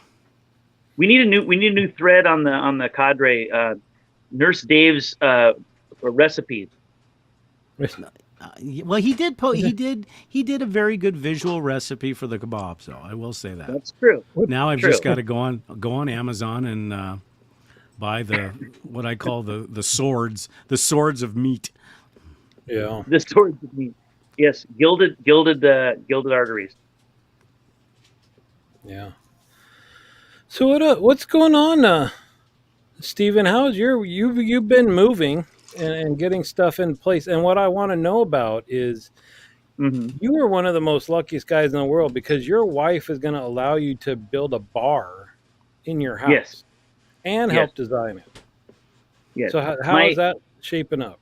We need a new thread on the cadre. Nurse Dave's recipes. Well, he did he did a very good visual recipe for the kebab, so I will say that. That's true. Now I've just got to go on Amazon and buy what I call the swords of meat. Yeah. The swords of meat. Yes, gilded arteries. Yeah. So what's going on, Stephen? How's you've been moving and getting stuff in place, and what I want to know about is you are one of the most luckiest guys in the world, because your wife is going to allow you to build a bar in your house and help design it. Yes. So how is that shaping up?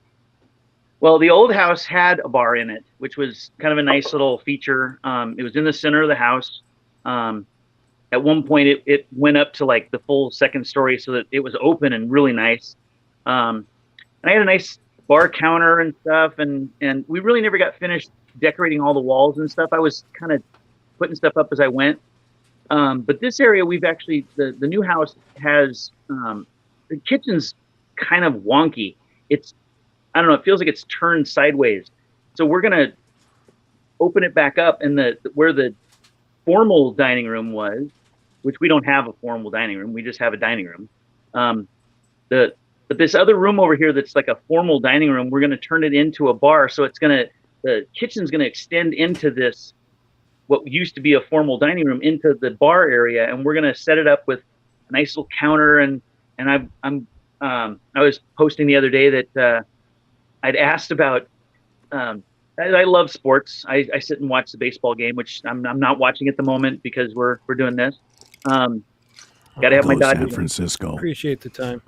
Well, the old house had a bar in it, which was kind of a nice little feature. It was in the center of the house. At one point, it went up to like the full second story, so that it was open and really nice. And I had a nice bar counter and stuff, and we really never got finished decorating all the walls and stuff. I was kind of putting stuff up as I went. But this area, we've actually, the new house has, the kitchen's kind of wonky. I don't know, it feels like it's turned sideways. So we're going to open it back up, and where the formal dining room was, which we don't have a formal dining room, we just have a dining room. But this other room over here that's like a formal dining room, we're going to turn it into a bar. So the kitchen's going to extend into this, what used to be a formal dining room, into the bar area. And we're going to set it up with a nice little counter. And I was posting the other day that I'd asked about, I love sports. I sit and watch the baseball game, which I'm not watching at the moment because we're doing this. Got to have my Dodgers. San Francisco. Appreciate the time.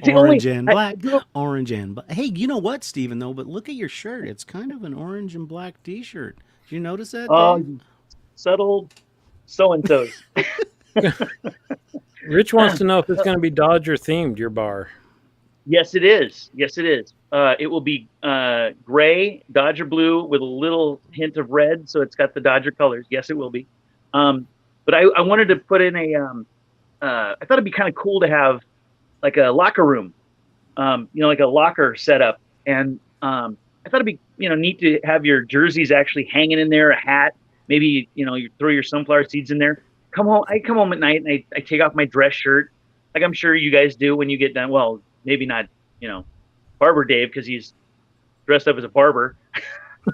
Orange and black. Orange and black. Hey, you know what, Stephen, though? But look at your shirt. It's kind of an orange and black T-shirt. Did you notice that? Dave? Subtle so-and-sos. Rich wants to know if it's going to be Dodger themed, your bar. Yes, it is. It will be gray, Dodger blue with a little hint of red, so it's got the Dodger colors. Yes, it will be. But I wanted to put in I thought it'd be kind of cool to have like a locker room, like a locker setup. And I thought it'd be, neat to have your jerseys actually hanging in there, a hat, maybe, you throw your sunflower seeds in there. I come home at night and I take off my dress shirt, like I'm sure you guys do when you get done. Well, maybe not, Barber Dave, because he's dressed up as a barber. I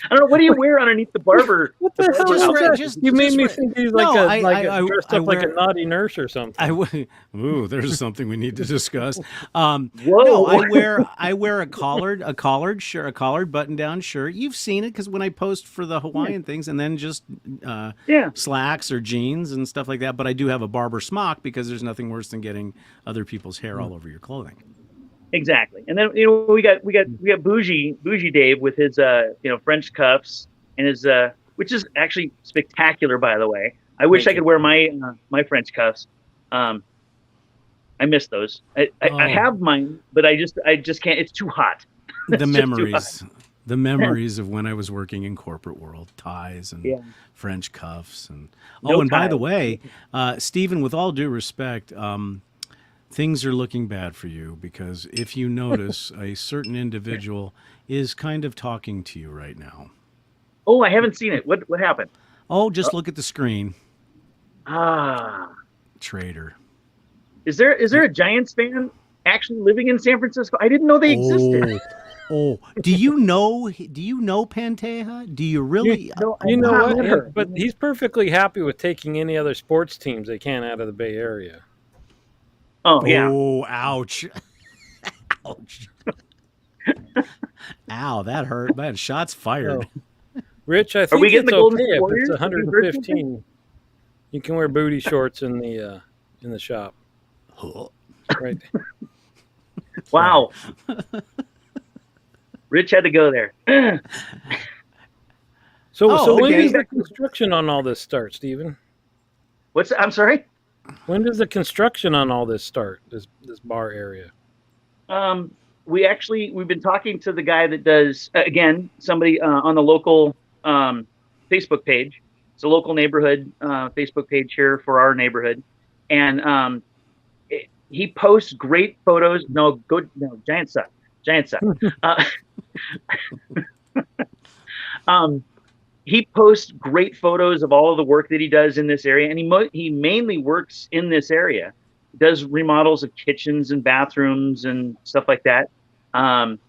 don't know. What do you wear underneath the barber? What the hell? You made me think he's dressed up like a naughty nurse or something. There's something we need to discuss. Whoa. No, I wear a collared shirt, a collared button-down shirt. You've seen it because when I post for the Hawaiian things, and then just slacks or jeans and stuff like that. But I do have a barber smock because there's nothing worse than getting other people's hair all over your clothing. Exactly. And then we got bougie Dave with his French cuffs and his which is actually spectacular, by the way. I wish I could wear my French cuffs. I miss those. I have mine, but I just can't. It's too hot. The It's just too memories. The memories of when I was working in corporate world, ties and Yeah. French cuffs, and No and by the ties. way, Stephen, with all due respect, things are looking bad for you because if you notice, a certain individual is kind of talking to you right now. Oh, I haven't seen it. What happened? Oh, just look at the screen, Ah, traitor. is there a Giants fan actually living in San Francisco? I didn't know they existed. Oh, oh. Do you know? Do you know Panteja? Do you really? No, You I've know not what? met her. But he's perfectly happy with taking any other sports teams they can out of the Bay Area. Oh yeah. Oh, ouch. Ouch. Ow, that hurt. Man, shots fired. So, Rich, I Are we think getting it's the Golden okay State if Warriors? it's Have you heard something? 115. You can wear booty shorts in the shop. Right. Wow. Rich had to go there. So Oh, when okay. does the construction on all this start, Stephen? I'm sorry. When does the construction on all this start? This bar area. We've been talking to the guy that does again somebody on the local Facebook page. It's a local neighborhood Facebook page here for our neighborhood, and he posts great photos. No, Giants suck. Giants suck. He posts great photos of all of the work that he does in this area, and he mainly works in this area. Does remodels of kitchens and bathrooms and stuff like that. And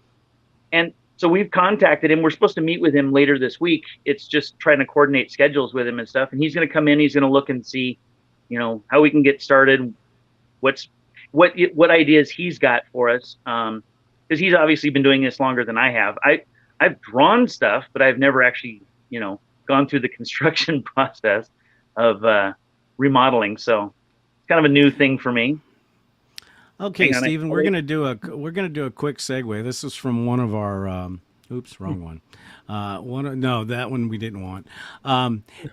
so we've contacted him. We're supposed to meet with him later this week. It's just trying to coordinate schedules with him and stuff. And he's going to come in. He's going to look and see, how we can get started. What ideas he's got for us. Because he's obviously been doing this longer than I have. I've drawn stuff, but I've never actually, gone through the construction process of remodeling. So it's kind of a new thing for me. Okay, Stephen, we're gonna do a quick segue. This is from one of our. Oops, wrong one. That one we didn't want.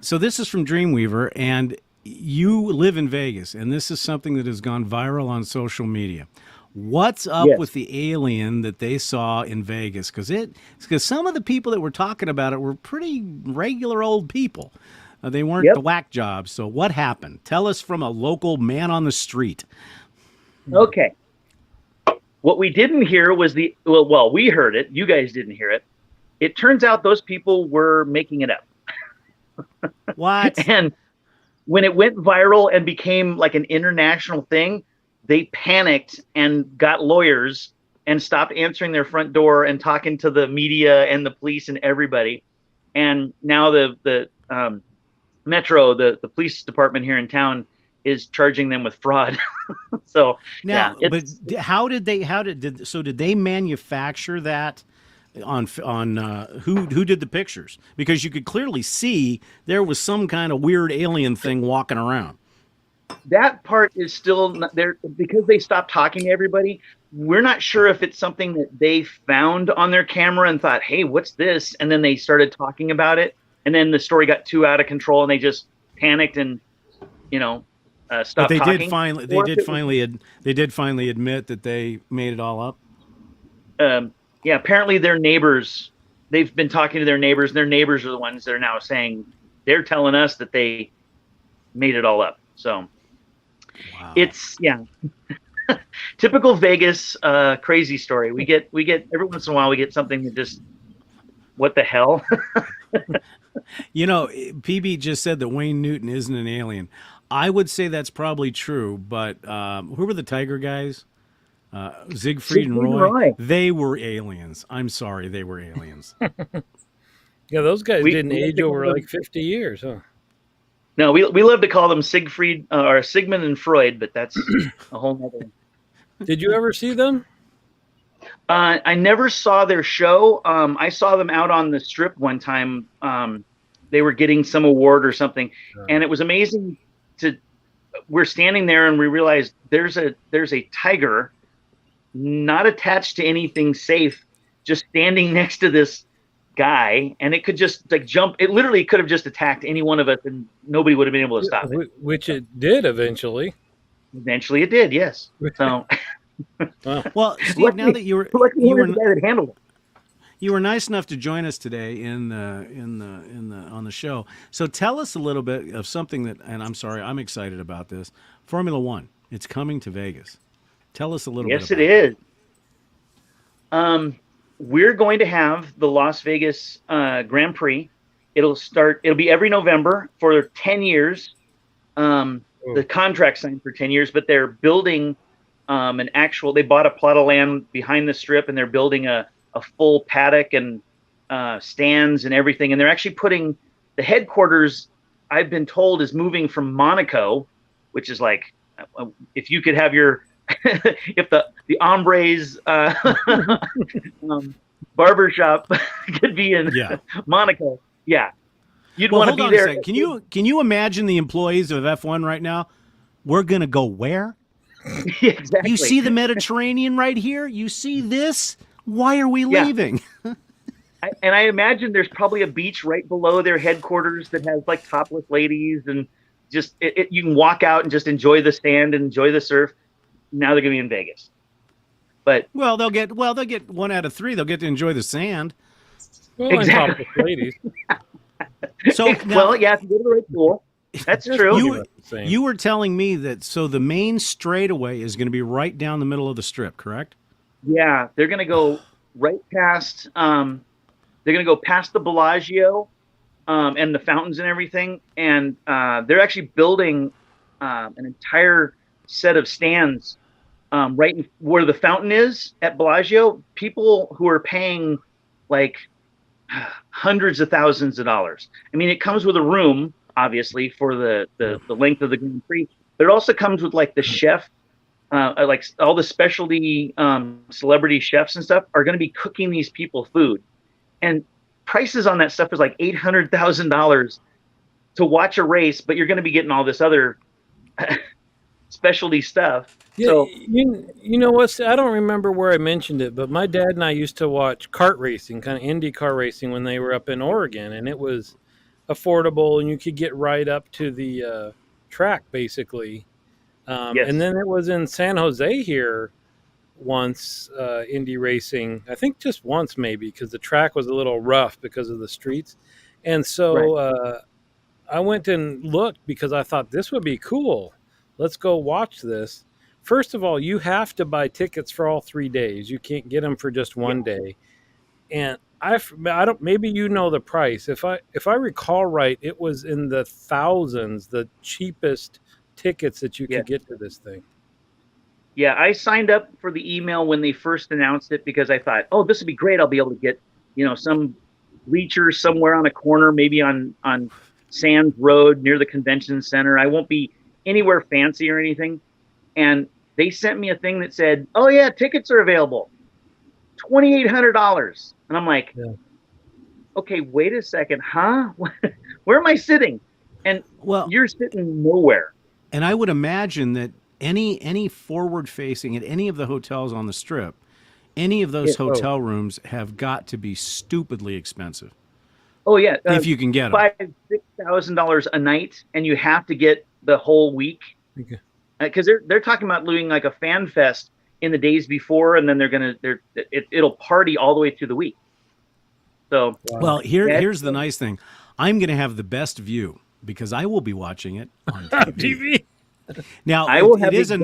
So this is from Dreamweaver, and you live in Vegas, and this is something that has gone viral on social media. What's up with the alien that they saw in Vegas? Because some of the people that were talking about it were pretty regular old people. They weren't the whack jobs. So what happened? Tell us from a local man on the street. Okay. What we didn't hear was we heard it. You guys didn't hear it. It turns out those people were making it up. What? And when it went viral and became like an international thing, they panicked and got lawyers and stopped answering their front door and talking to the media and the police and everybody. And now the Metro, the police department here in town, is charging them with fraud. So now, but did they manufacture that on who did the pictures? Because you could clearly see there was some kind of weird alien thing walking around. That part is still not there because they stopped talking to everybody. We're not sure if it's something that they found on their camera and thought, "Hey, what's this?" And then they started talking about it, and then the story got too out of control, and they just panicked and stopped but they talking. They did finally admit that they made it all up. Yeah, apparently their neighbors. They've been talking to their neighbors. And their neighbors are the ones that are now saying they're telling us that they made it all up. So. Wow. It's typical Vegas crazy story. We get every once in a while we get something that just what the hell. PB just said that Wayne Newton isn't an alien. I would say that's probably true, but who were the Tiger guys? Siegfried and Roy. They were aliens. I'm sorry, they were aliens. Yeah, those guys didn't age over like 50 years, huh? No, we love to call them Siegfried or Sigmund and Freud, but that's a whole nother. Did you ever see them? I never saw their show. I saw them out on the strip one time. They were getting some award or something, and it was amazing. We're standing there and we realized there's a tiger, not attached to anything safe, just standing next to this guy, and it could just jump. It literally could have just attacked any one of us and nobody would have been able to stop it, which it did eventually. It did, yes. So well, Steve, now that you were the guy that handled it. you were nice enough to join us today on the show. So tell us a little bit of something that, and I'm sorry, I'm excited about this. Formula One, it's coming to Vegas. Tell us a little bit Yes, about it is. We're going to have the Las Vegas Grand Prix. It'll be every November for 10 years. The contract signed for 10 years, but they're building they bought a plot of land behind the strip, and they're building a full paddock and stands and everything. And they're actually putting the headquarters, I've been told, is moving from Monaco, which is like, if you could have your, if the hombres barbershop could be in Monaco. Yeah. You'd want to be there. Can you imagine the employees of F1 right now? We're going to go where? Exactly. You see the Mediterranean right here? You see this? Why are we leaving? And I imagine there's probably a beach right below their headquarters that has like topless ladies, and just you can walk out and just enjoy the sand and enjoy the surf. Now they're going to be in Vegas. But they'll get 1 out of 3. They'll get to enjoy the sand. Well, exactly. And topless ladies. So now, if you go to the right pool. That's true. You were telling me that the main straightaway is going to be right down the middle of the strip, correct? Yeah, they're going to go right past. They're going to go past the Bellagio and the fountains and everything, and they're actually building an entire set of stands right where the fountain is at Bellagio. People who are paying like hundreds of thousands of dollars. I mean, it comes with a room, obviously, for the length of the Grand Prix, but it also comes with like the chef, like all the specialty celebrity chefs and stuff are going to be cooking these people food, and prices on that stuff is like $800,000 to watch a race, but you're going to be getting all this other specialty stuff. Yeah, so you know what? I don't remember where I mentioned it, but my dad and I used to watch kart racing, kind of Indy car racing, when they were up in Oregon, and it was affordable, and you could get right up to the track, basically. Yes. And then it was in San Jose here once, Indy racing, I think just once maybe, because the track was a little rough because of the streets. And so I went and looked because I thought this would be cool. Let's go watch this. First of all, you have to buy tickets for all 3 days. You can't get them for just one day. And I don't. Maybe you know the price. If I recall right, it was in the thousands, the cheapest tickets that you could get to this thing. Yeah, I signed up for the email when they first announced it because I thought, oh, this would be great. I'll be able to get, some bleachers somewhere on a corner, maybe on Sands Road near the convention center. I won't be anywhere fancy or anything. And they sent me a thing that said, oh yeah, tickets are available, $2,800. And I'm like, okay, wait a second, huh? Where am I sitting? And you're sitting nowhere. And I would imagine that any forward facing at any of the hotels on the strip, any of those hotel rooms have got to be stupidly expensive. Oh yeah, if you can get them, $5,000-$6,000 a night, and you have to get the whole week. Because they're talking about doing like a fan fest in the days before, and then it'll party all the way through the week. So here's the nice thing: I'm going to have the best view because I will be watching it on TV. Now it is a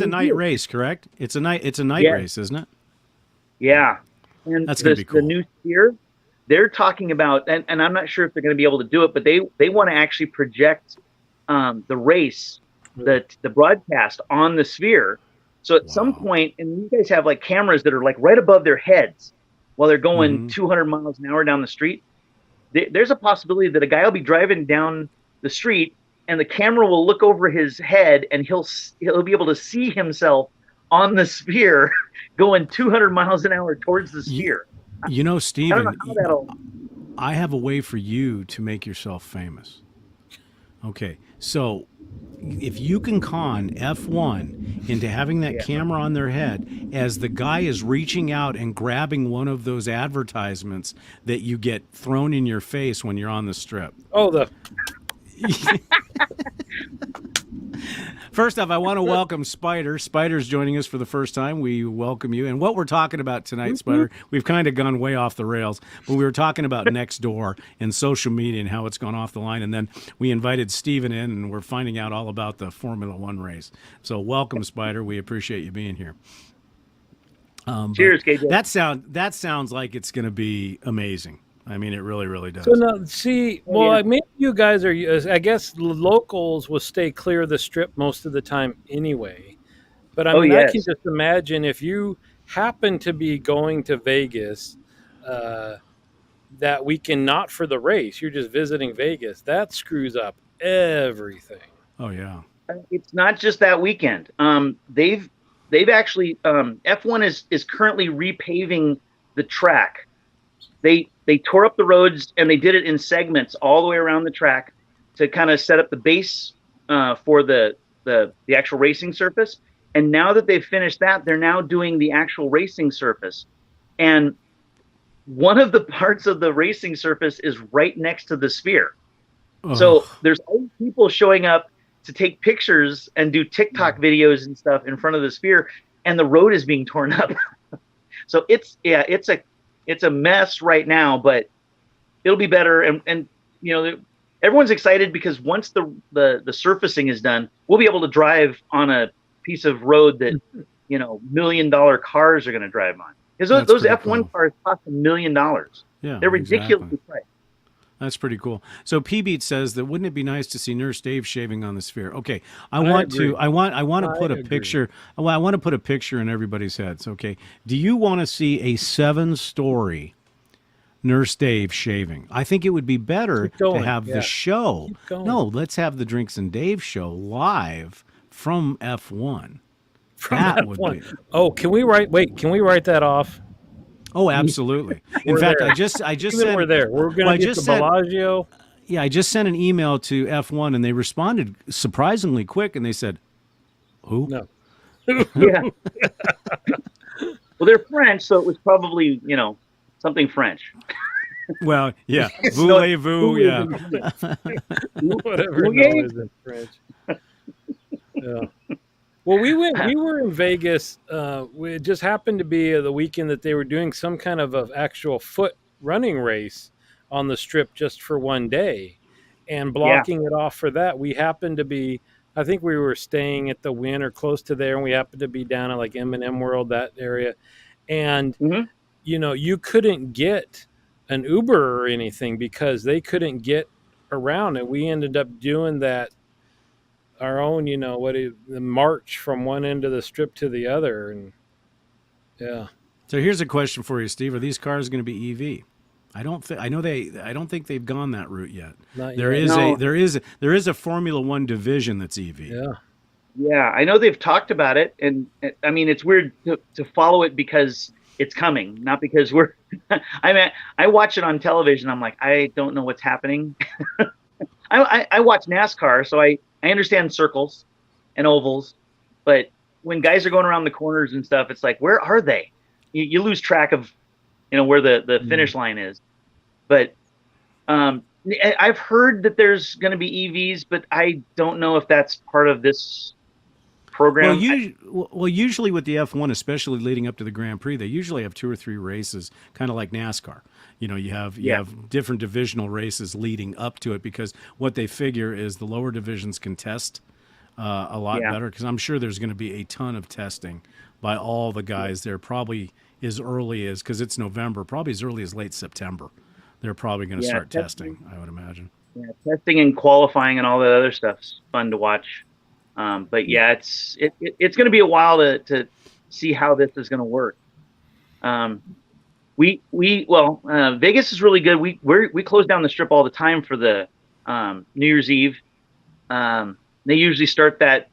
night race, correct? It's a night race, isn't it? Yeah, and that's going to be cool. The new Sphere, they're talking about, and I'm not sure if they're going to be able to do it, but they want to actually project the race, the broadcast on the Sphere. So at some point, and you guys have like cameras that are like right above their heads while they're going 200 miles an hour down the street. There's a possibility that a guy will be driving down the street and the camera will look over his head and he'll be able to see himself on the Sphere going 200 miles an hour towards the Sphere. Steven, I don't know how that'll... I have a way for you to make yourself famous. Okay, so if you can con F1 into having that camera on their head as the guy is reaching out and grabbing one of those advertisements that you get thrown in your face when you're on the strip. First off, I want to welcome Spider. Spider's joining us for the first time. We welcome you. And what we're talking about tonight, Spider, we've kind of gone way off the rails, but we were talking about Nextdoor and social media and how it's gone off the line. And then we invited Steven in, and we're finding out all about the Formula One race. So welcome, Spider. We appreciate you being here. Cheers, KJ. That sounds like it's going to be amazing. I mean, it really, really does. So now, see, well, maybe you guys are. I guess locals will stay clear of the strip most of the time anyway. But I mean, I can just imagine if you happen to be going to Vegas that weekend, not for the race, you're just visiting Vegas. That screws up everything. Oh yeah. It's not just that weekend. They've actually F1 is currently repaving the track. They tore up the roads and they did it in segments all the way around the track to kind of set up the base for the actual racing surface. And now that they've finished that, they're now doing the actual racing surface. And one of the parts of the racing surface is right next to the sphere. Oh. So there's always people showing up to take pictures and do TikTok videos and stuff in front of the sphere, and the road is being torn up. So it's a mess right now, but it'll be better. And you know, everyone's excited because once the surfacing is done, we'll be able to drive on a piece of road that, you know, $1 million cars are going to drive on. Because those F1 cars cost $1 million. Yeah, they're ridiculously priced. That's pretty cool. So P-Beat says that wouldn't it be nice to see Nurse Dave shaving on the sphere? Okay, I want to put a picture. Well, I want to put a picture in everybody's heads. Okay, do you want to see a 7-story Nurse Dave shaving? I think it would be better to have the show. No, let's have the Drinks and Dave show live from F1. That would be. Oh, can we write that off? Oh, absolutely. In fact, I just said we're there. We're going to get the Bellagio. Yeah, I just sent an email to F1 and they responded surprisingly quick and they said, "Who?" No. Yeah. Well, they're French, so it was probably, you know, something French. Well, yeah. Voulez-vous, yeah. Whatever is in French. Yeah. Well, we were in Vegas. It just happened to be the weekend that they were doing some kind of actual foot running race on the strip just for one day, and blocking it off for that. We happened to be, I think we were staying at the Wynn or close to there, and we happened to be down at like M&M World, that area. And, you know, you couldn't get an Uber or anything because they couldn't get around it. We ended up doing that our own, you know, the march from one end of the strip to the other, and yeah. So here's a question for you, Steve: are these cars going to be EV? I don't think they've gone that route yet. There is a Formula One division that's EV. Yeah, I know they've talked about it, and I mean it's weird to follow it because it's coming, not because we're. I mean, I watch it on television. I'm like, I don't know what's happening. I watch NASCAR, so I understand circles and ovals, but when guys are going around the corners and stuff, it's like, where are they? You lose track of, you know, where the finish line is. But I've heard that there's going to be EVs, but I don't know if that's part of this program. Well, usually with the F1, especially leading up to the Grand Prix, they usually have 2 or 3 races, kind of like NASCAR. You know, you have different divisional races leading up to it because what they figure is the lower divisions can test a lot better, because I'm sure there's going to be a ton of testing by all the guys there, probably as early as, because it's November, probably as early as late September. They're probably going to start testing, I would imagine. Yeah, testing and qualifying and all that other stuff's fun to watch. But yeah, it's going to be a while to see how this is going to work. Vegas is really good. We close down the strip all the time for the New Year's Eve. They usually start that,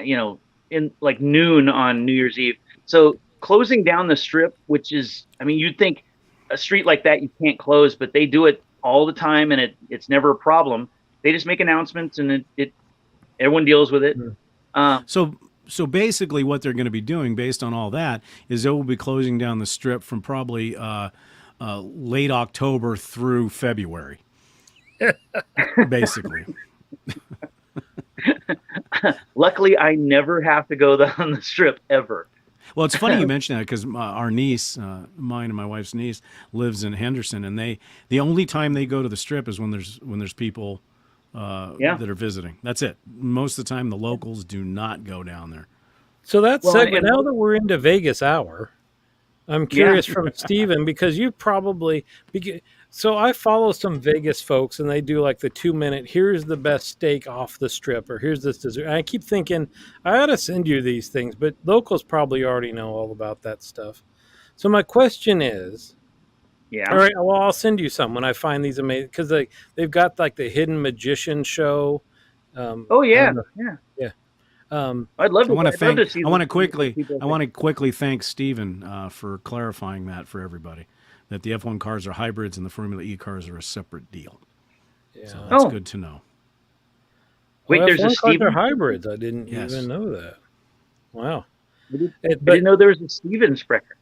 you know, in like noon on New Year's Eve. So closing down the strip, which is, I mean, you'd think a street like that you can't close, but they do it all the time, and it's never a problem. They just make announcements, and everyone deals with it. So basically what they're going to be doing based on all that is they will be closing down the strip from probably late October through February, basically. Luckily, I never have to go on the strip ever. Well, it's funny you mention that because our niece, mine and my wife's niece, lives in Henderson, and the only time they go to the strip is when there's people that are visiting. That's it. Most of the time, the locals do not go down there. So that's Well, segue. and- Now that we're into Vegas hour, I'm curious from Steven, because you probably so I follow some Vegas folks and they do like the 2-minute, here's the best steak off the strip, or here's this dessert. And I keep thinking I ought to send you these things, but locals probably already know all about that stuff. So my question is, Yeah. all right, well, I'll send you some when I find these amazing, because they've got like the Hidden Magician show. Oh yeah, yeah. I'd love to. I want to quickly thank Steven for clarifying that for everybody, that the F1 cars are hybrids and the Formula E cars are a separate deal. Yeah. So that's good to know. Wait, there's a F1 cars Steven are hybrids. I didn't Yes. even know that. Wow. I didn't know there was a Steven Sprecher.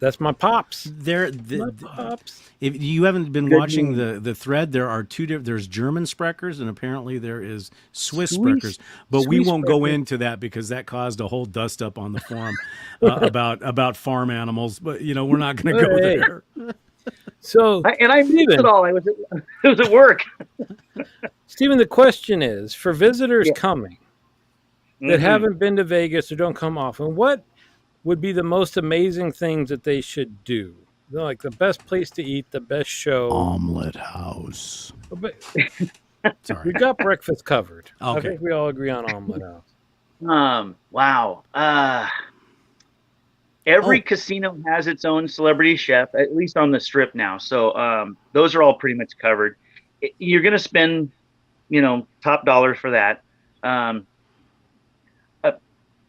That's my pops. My Pops. If you haven't been Good watching name. the thread, there are there's German Spreckers and apparently there is Swiss Spreckers, but we Swiss won't go Sprecher. into that because that caused a whole dust up on the forum about farm animals. But we're not going to go Hey. there. So, I missed Steven, it all. It was at work. Stephen, the question is, for visitors coming that Mhm. haven't been to Vegas or don't come often, what would be the most amazing things that they should do? Like the best place to eat, the best show. Omelet House. But Sorry. we got breakfast covered. I Okay. think we all agree on omelet house. Wow. Every casino has its own celebrity chef, at least on the strip now. So those are all pretty much covered. You're going to spend, top dollars for that.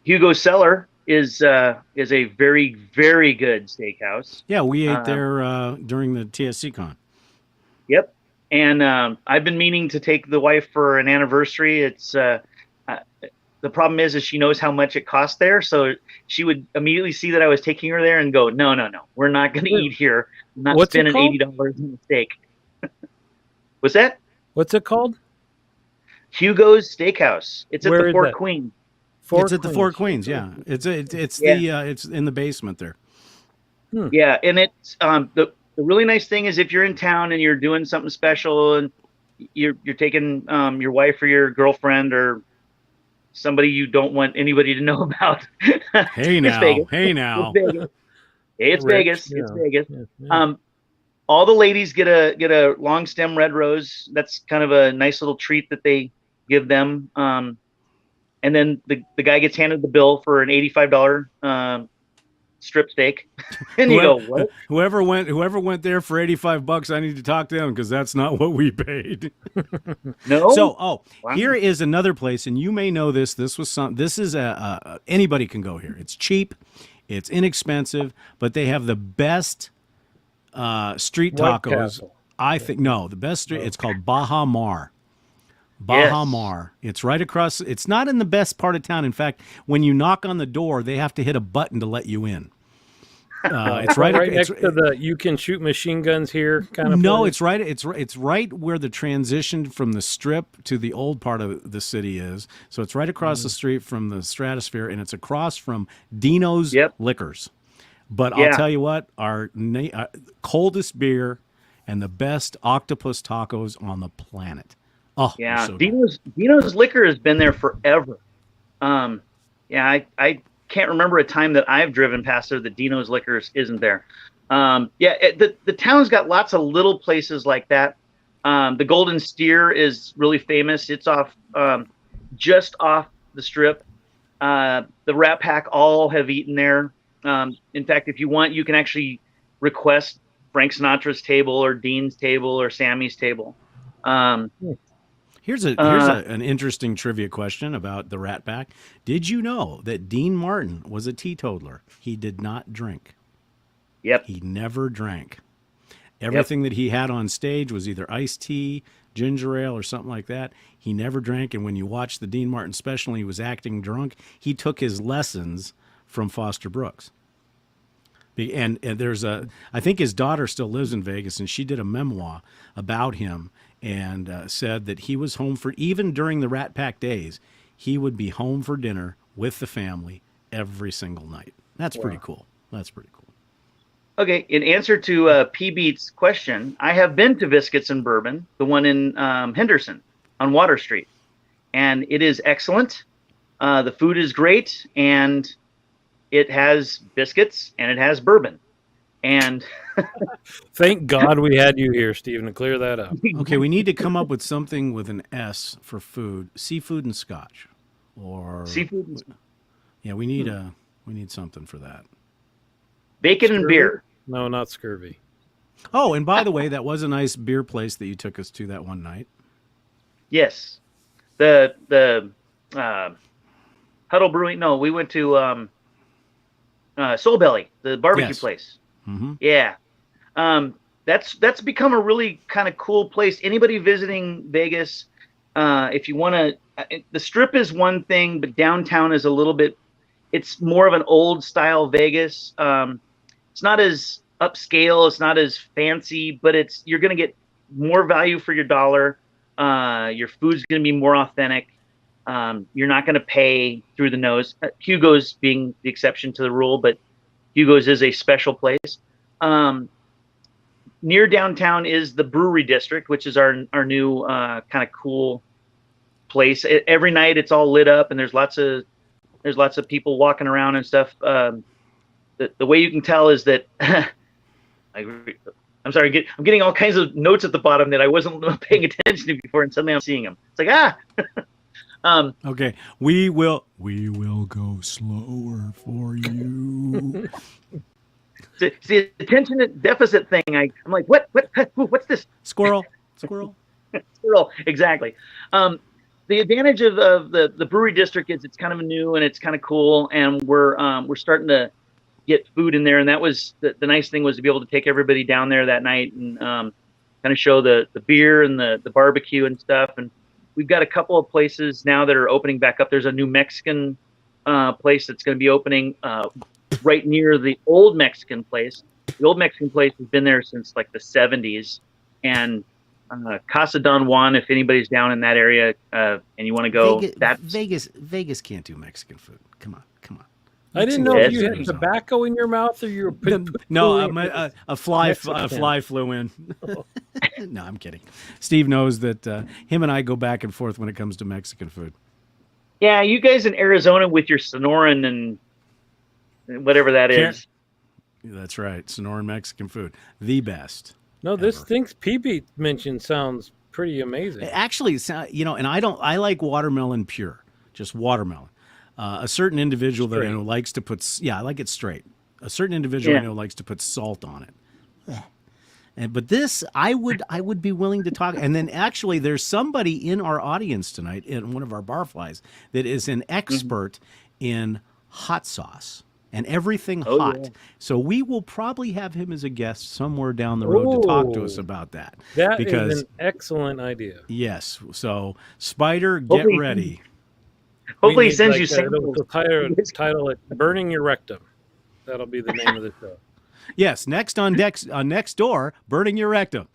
Hugo's Cellar is a very, very good steakhouse. Yeah, we ate there during the TSC con. Yep. And I've been meaning to take the wife for an anniversary. It's the problem is she knows how much it costs there, so she would immediately see that I was taking her there and go, no, we're not going to eat here. I'm not What's it spending called? $80 on a steak. What's that? What's it called? Hugo's Steakhouse. It's at Where the is Four that? Queens. It's at the Four Queens. Yeah, it's it's in the basement there. Yeah, and it's the really nice thing is if you're in town and you're doing something special and you're taking your wife or your girlfriend or somebody you don't want anybody to know about. Hey now, It's Vegas. It's Vegas. Yeah. All the ladies get a long stem red rose. That's kind of a nice little treat that they give them. And then the guy gets handed the bill for an $85 strip steak, and you go, what? Whoever went there for $85, I need to talk to them because that's not what we paid. No. So, Wow. here is another place, and you may know this. This is anybody can go here. It's cheap, it's inexpensive, but they have the best street White tacos. Castle. I think the best street. It's called Baja Mar. Baja Mar. It's right across. It's not in the best part of town. In fact, when you knock on the door, they have to hit a button to let you in. It's right next to the you can shoot machine guns here kind of. No, place? it's right. It's right where the transition from the strip to the old part of the city is. So it's right across the street from the Stratosphere, and it's across from Dino's Liquors. But I'll tell you what, our coldest beer and the best octopus tacos on the planet. Oh, Yeah, so good. Dino's Liquor has been there forever. I can't remember a time that I've driven past there that Dino's Liquors isn't there. The town's got lots of little places like that. The Golden Steer is really famous. It's off just off the strip. The Rat Pack all have eaten there. In fact, if you want, you can actually request Frank Sinatra's table or Dean's table or Sammy's table. Here's an interesting trivia question about the Rat Pack. Did you know that Dean Martin was a teetotaler? He did not drink. Yep. He never drank. Everything that he had on stage was either iced tea, ginger ale, or something like that. He never drank. And when you watch the Dean Martin special and he was acting drunk, he took his lessons from Foster Brooks. And there's I think his daughter still lives in Vegas, and she did a memoir about him. and said that he was home for, even during the Rat Pack days, he would be home for dinner with the family every single night. That's pretty cool. That's pretty cool. Okay, in answer to P Beat's question, I have been to Biscuits and Bourbon, the one in Henderson on Water Street, and it is excellent. The food is great, and it has biscuits and it has bourbon. And Thank God we had you here, Stephen, to clear that up. Okay, we need to come up with something with an S for food. Seafood and scotch. Or seafood, yeah, we need something for that. bacon and beer. No, not scurvy. Oh, and by the way, that was a nice beer place that you took us to that one night. Yes, the Huddle Brewing. No, we went to Soul Belly, the barbecue Yes. place. Mm-hmm. Yeah, that's become a really kind of cool place. Anybody visiting Vegas, if you want to, the Strip is one thing, but downtown is a little bit. It's more of an old style Vegas. It's not as upscale. It's not as fancy, but you're going to get more value for your dollar. Your food's going to be more authentic. You're not going to pay through the nose. Hugo's being the exception to the rule, but Hugo's is a special place. Near downtown is the Brewery District, which is our new kind of cool place. Every night it's all lit up, and there's lots of people walking around and stuff. The way you can tell is that I'm sorry, I'm getting all kinds of notes at the bottom that I wasn't paying attention to before, and suddenly I'm seeing them. It's like Okay, we will go slower for you. It's the attention deficit thing. I'm like, what's this? Squirrel. Squirrel. Exactly. The advantage of the Brewery District is it's kind of new and it's kind of cool, and we're starting to get food in there. And that was the nice thing, was to be able to take everybody down there that night and kind of show the beer and the barbecue and stuff. And we've got a couple of places now that are opening back up. There's a new Mexican place that's going to be opening right near the old Mexican place. The old Mexican place has been there since like the 70s. And Casa Don Juan, if anybody's down in that area and you want to go, Vegas can't do Mexican food. Come on. I didn't know if you had tobacco in your mouth or you were No, a fly flew in. No, I'm kidding. Steve knows that him and I go back and forth when it comes to Mexican food. Yeah, you guys in Arizona with your Sonoran and whatever that is. That's right. Sonoran Mexican food. The best. No, this thing PB mentioned sounds pretty amazing. Actually, and I like watermelon pure, just watermelon. A certain individual that I know likes to put, I like it straight. A certain individual I know likes to put salt on it. But this, I would be willing to talk. And then actually, there's somebody in our audience tonight, in one of our barflies, that is an expert in hot sauce and everything hot. Yeah. So we will probably have him as a guest somewhere down the road to talk to us about that. That is an excellent idea. Yes. So Spider, get ready. Hopefully he sends you samples. Title it "Burning Your Rectum." That'll be the name of the show. Yes, next on next door, Burning Your Rectum.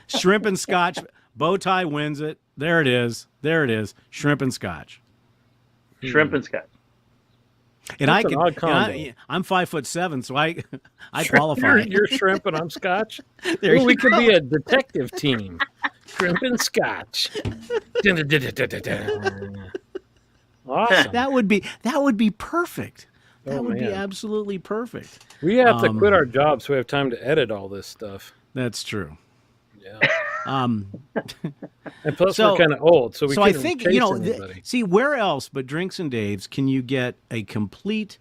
Shrimp and scotch. Bowtie wins it. There it is. Shrimp and scotch. Shrimp and scotch. And I'm 5'7", so I qualify. You're shrimp and I'm scotch. We could be a detective team. Shrimp and scotch. Awesome. That would be perfect. That would be absolutely perfect. We have to quit our jobs so we have time to edit all this stuff. That's true. Yeah. And plus we're kind of old, so I think see, where else but Drinks and Dave's can you get a complete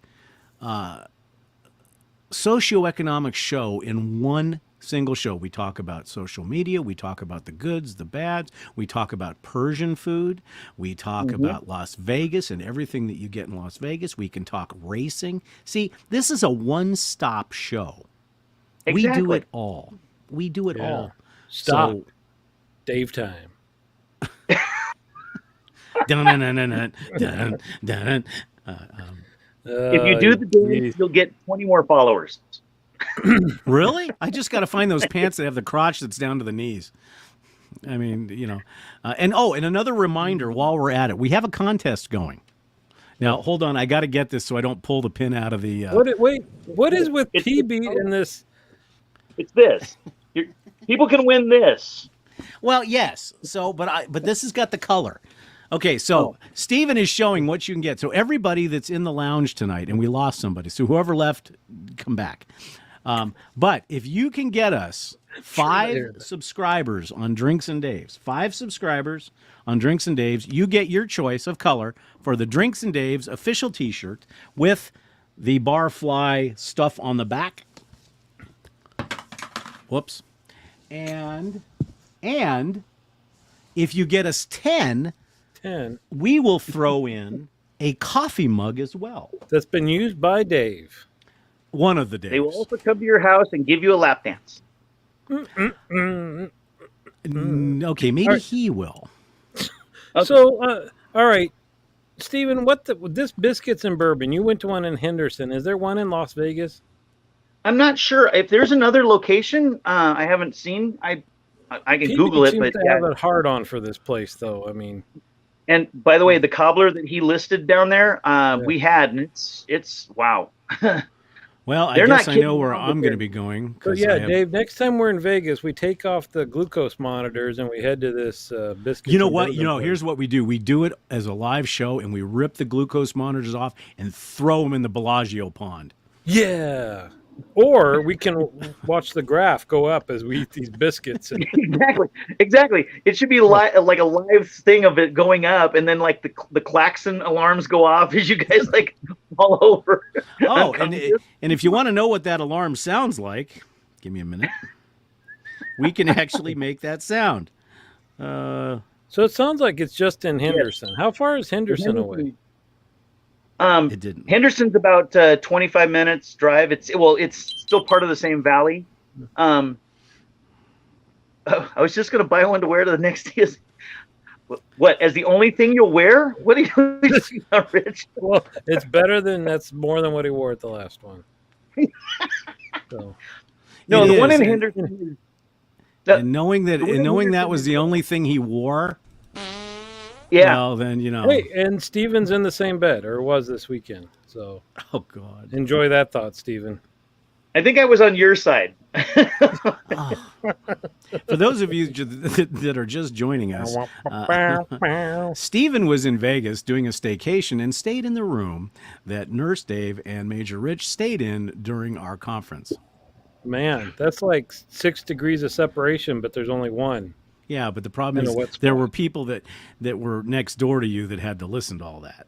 socioeconomic show in one single show? We talk about social media, we talk about the goods, the bads, we talk about Persian food, we talk about Las Vegas and everything that you get in Las Vegas. We can talk racing. See, this is a one-stop show. Exactly. We do it all. All. Stop. So, Dave time. If you do the Dave, you'll get 20 more followers. Really? I just got to find those pants that have the crotch that's down to the knees. I mean, and another reminder while we're at it, we have a contest going. Now, hold on. I got to get this so I don't pull the pin out of the. What is with It's- PB in this? It's this. People can win this. Well, yes. So, but this has got the color. Okay, so Steven is showing what you can get. So everybody that's in the lounge tonight, and we lost somebody. So whoever left, come back. But if you can get us 5 subscribers on Drinks and Daves, 5 subscribers on Drinks and Daves, you get your choice of color for the Drinks and Daves official T-shirt with the Barfly stuff on the back. Whoops. And if you get us 10, we will throw in a coffee mug as well. That's been used by Dave. One of the days. They will also come to your house and give you a lap dance. Okay, maybe he will. Okay. So, all right, Steven, this biscuits and bourbon? You went to one in Henderson. Is there one in Las Vegas? I'm not sure if there's another location. I haven't seen. I can PB Google it, seems but to have it hard on for this place, though. I mean, and by the way, the cobbler that he listed down there, we had, and it's wow. Well, I They're guess not I know kidding where around I'm with going to it. be going. so 'cause yeah, I have- Dave. Next time we're in Vegas, we take off the glucose monitors and we head to this biscuits. You know and what? bourbon place. Here's what we do. We do it as a live show, and we rip the glucose monitors off and throw them in the Bellagio pond. Yeah. Or we can watch the graph go up as we eat these biscuits. And, Exactly. It should be like a live thing of it going up, and then like the klaxon alarms go off as you guys like fall over. Oh, and if you want to know what that alarm sounds like, give me a minute. We can actually make that sound. so it sounds like it's just in Henderson. How far is Henderson away? It didn't. Henderson's about 25 minutes drive. It's still part of the same valley. I was just gonna buy one to wear to the next day. What, as the only thing you'll wear? What are you Rich? Well, it's better than that's more than what he wore at the last one. So, No, It the one is, in and- Henderson. And knowing that was the only thing he wore, Yeah. well, then hey, and Steven's in the same bed, or was this weekend. So Oh God. enjoy that thought, Steven. I think I was on your side. For those of you that are just joining us, Stephen was in Vegas doing a staycation and stayed in the room that Nurse Dave and Major Rich stayed in during our conference. Man, that's like 6 degrees of separation, but there's only one. Yeah, but the problem In a is wet there spot. were people that were next door to you that had to listen to all that.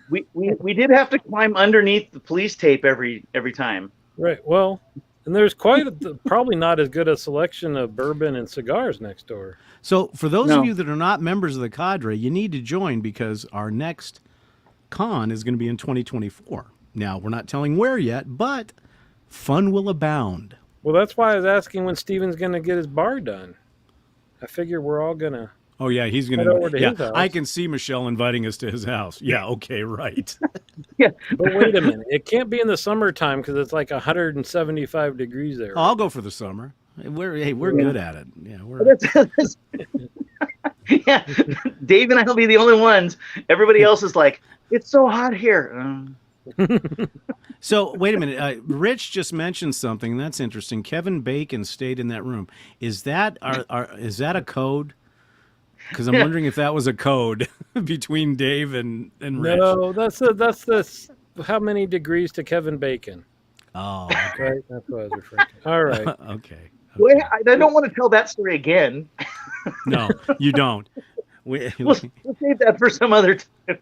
We did have to climb underneath the police tape every time. Right. Well, and there's probably not as good a selection of bourbon and cigars next door. So for those No. of you that are not members of the cadre, you need to join because our next con is going to be in 2024. Now, we're not telling where yet, but fun will abound. Well, that's why I was asking when Steven's going to get his bar done. I figure we're all going to. Oh yeah, he's going Head over to. to Yeah, his house. I can see Michelle inviting us to his house. Yeah, okay, right. But wait a minute. It can't be in the summertime because it's like 175 degrees there. I'll go for the summer. We're good at it. Yeah, Yeah, Dave and I will be the only ones. Everybody else is like, it's so hot here. So wait a minute. Rich just mentioned something that's interesting. Kevin Bacon stayed in that room. Is that is that a code? Because I'm wondering if that was a code between Dave and Rich. No, that's the how many degrees to Kevin Bacon? Oh, Right, that's what I was referring to. All right. okay. Wait, I don't want to tell that story again. No, you don't. We'll save that for some other time.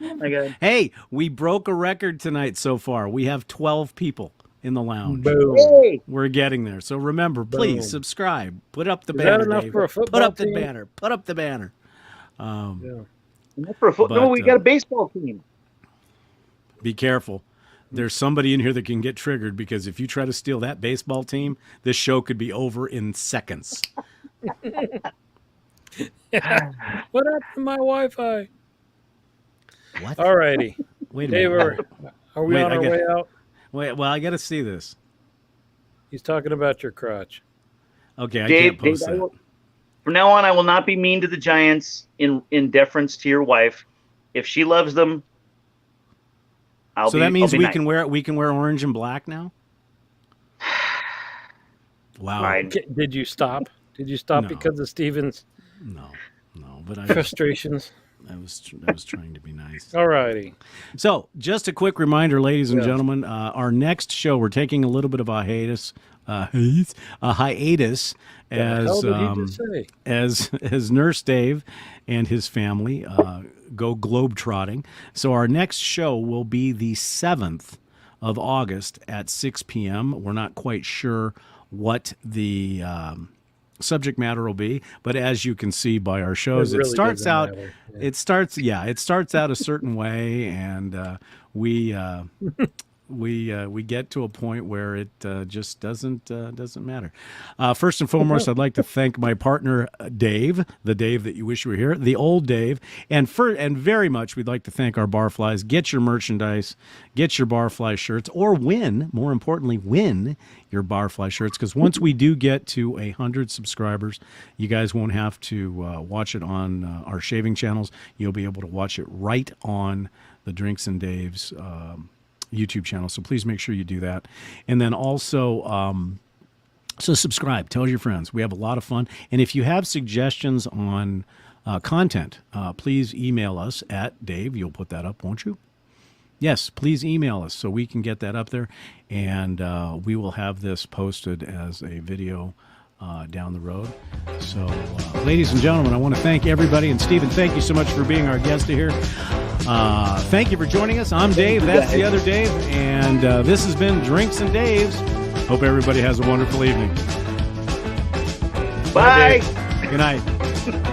Oh my God. Hey, we broke a record tonight so far. We have 12 people in the lounge. Boom. Hey, We're getting there. So remember, please Boom. subscribe. Put up the Is that banner. enough Dave. for a Put football up the team? banner. Put up the banner. Yeah. no, we got a baseball team. Be careful. There's somebody in here that can get triggered because if you try to steal that baseball team, this show could be over in seconds. What happened to my Wi-Fi? What? All righty. Wait a Dave, minute. are we Wait, on I our got- way out? Wait, well, I got to see this. He's talking about your crotch. Okay, I Dave, can't post Dave, that. from now on, I will not be mean to the Giants in deference to your wife. If she loves them, So that means I'll be nice. we can wear orange and black now? Wow. Fine. Did you stop? Did you stop No. because of Steven's No, but frustrations? I was trying to be nice. All righty. So, just a quick reminder, ladies and gentlemen, our next show, we're taking a little bit of a hiatus, as hell did he just say? as Nurse Dave and his family go globetrotting. So our next show will be the 7th of August at 6 p.m. We're not quite sure what the subject matter will be, but as you can see by our shows, It really it starts doesn't out matter. Yeah. it starts out a certain way, and we get to a point where it just doesn't matter. First and foremost, I'd like to thank my partner Dave, the Dave that you wish you were here, the old Dave, and very much we'd like to thank our barflies. Get your merchandise, get your barfly shirts, or more importantly, win your barfly shirts, because once we do get to 100 subscribers, you guys won't have to watch it on our shaving channels. You'll be able to watch it right on the Drinks and Dave's YouTube channel. So please make sure you do that. And then also, so subscribe, tell your friends. We have a lot of fun. And if you have suggestions on content, please email us at Dave. You'll put that up, won't you? Yes, please email us so we can get that up there. And we will have this posted as a video down the road. So, ladies and gentlemen, I want to thank everybody. And Stephen, thank you so much for being our guest here. Thank you for joining us. I'm Dave. That's the other Dave. And this has been Drinks and Daves. Hope everybody has a wonderful evening. Bye. Good night.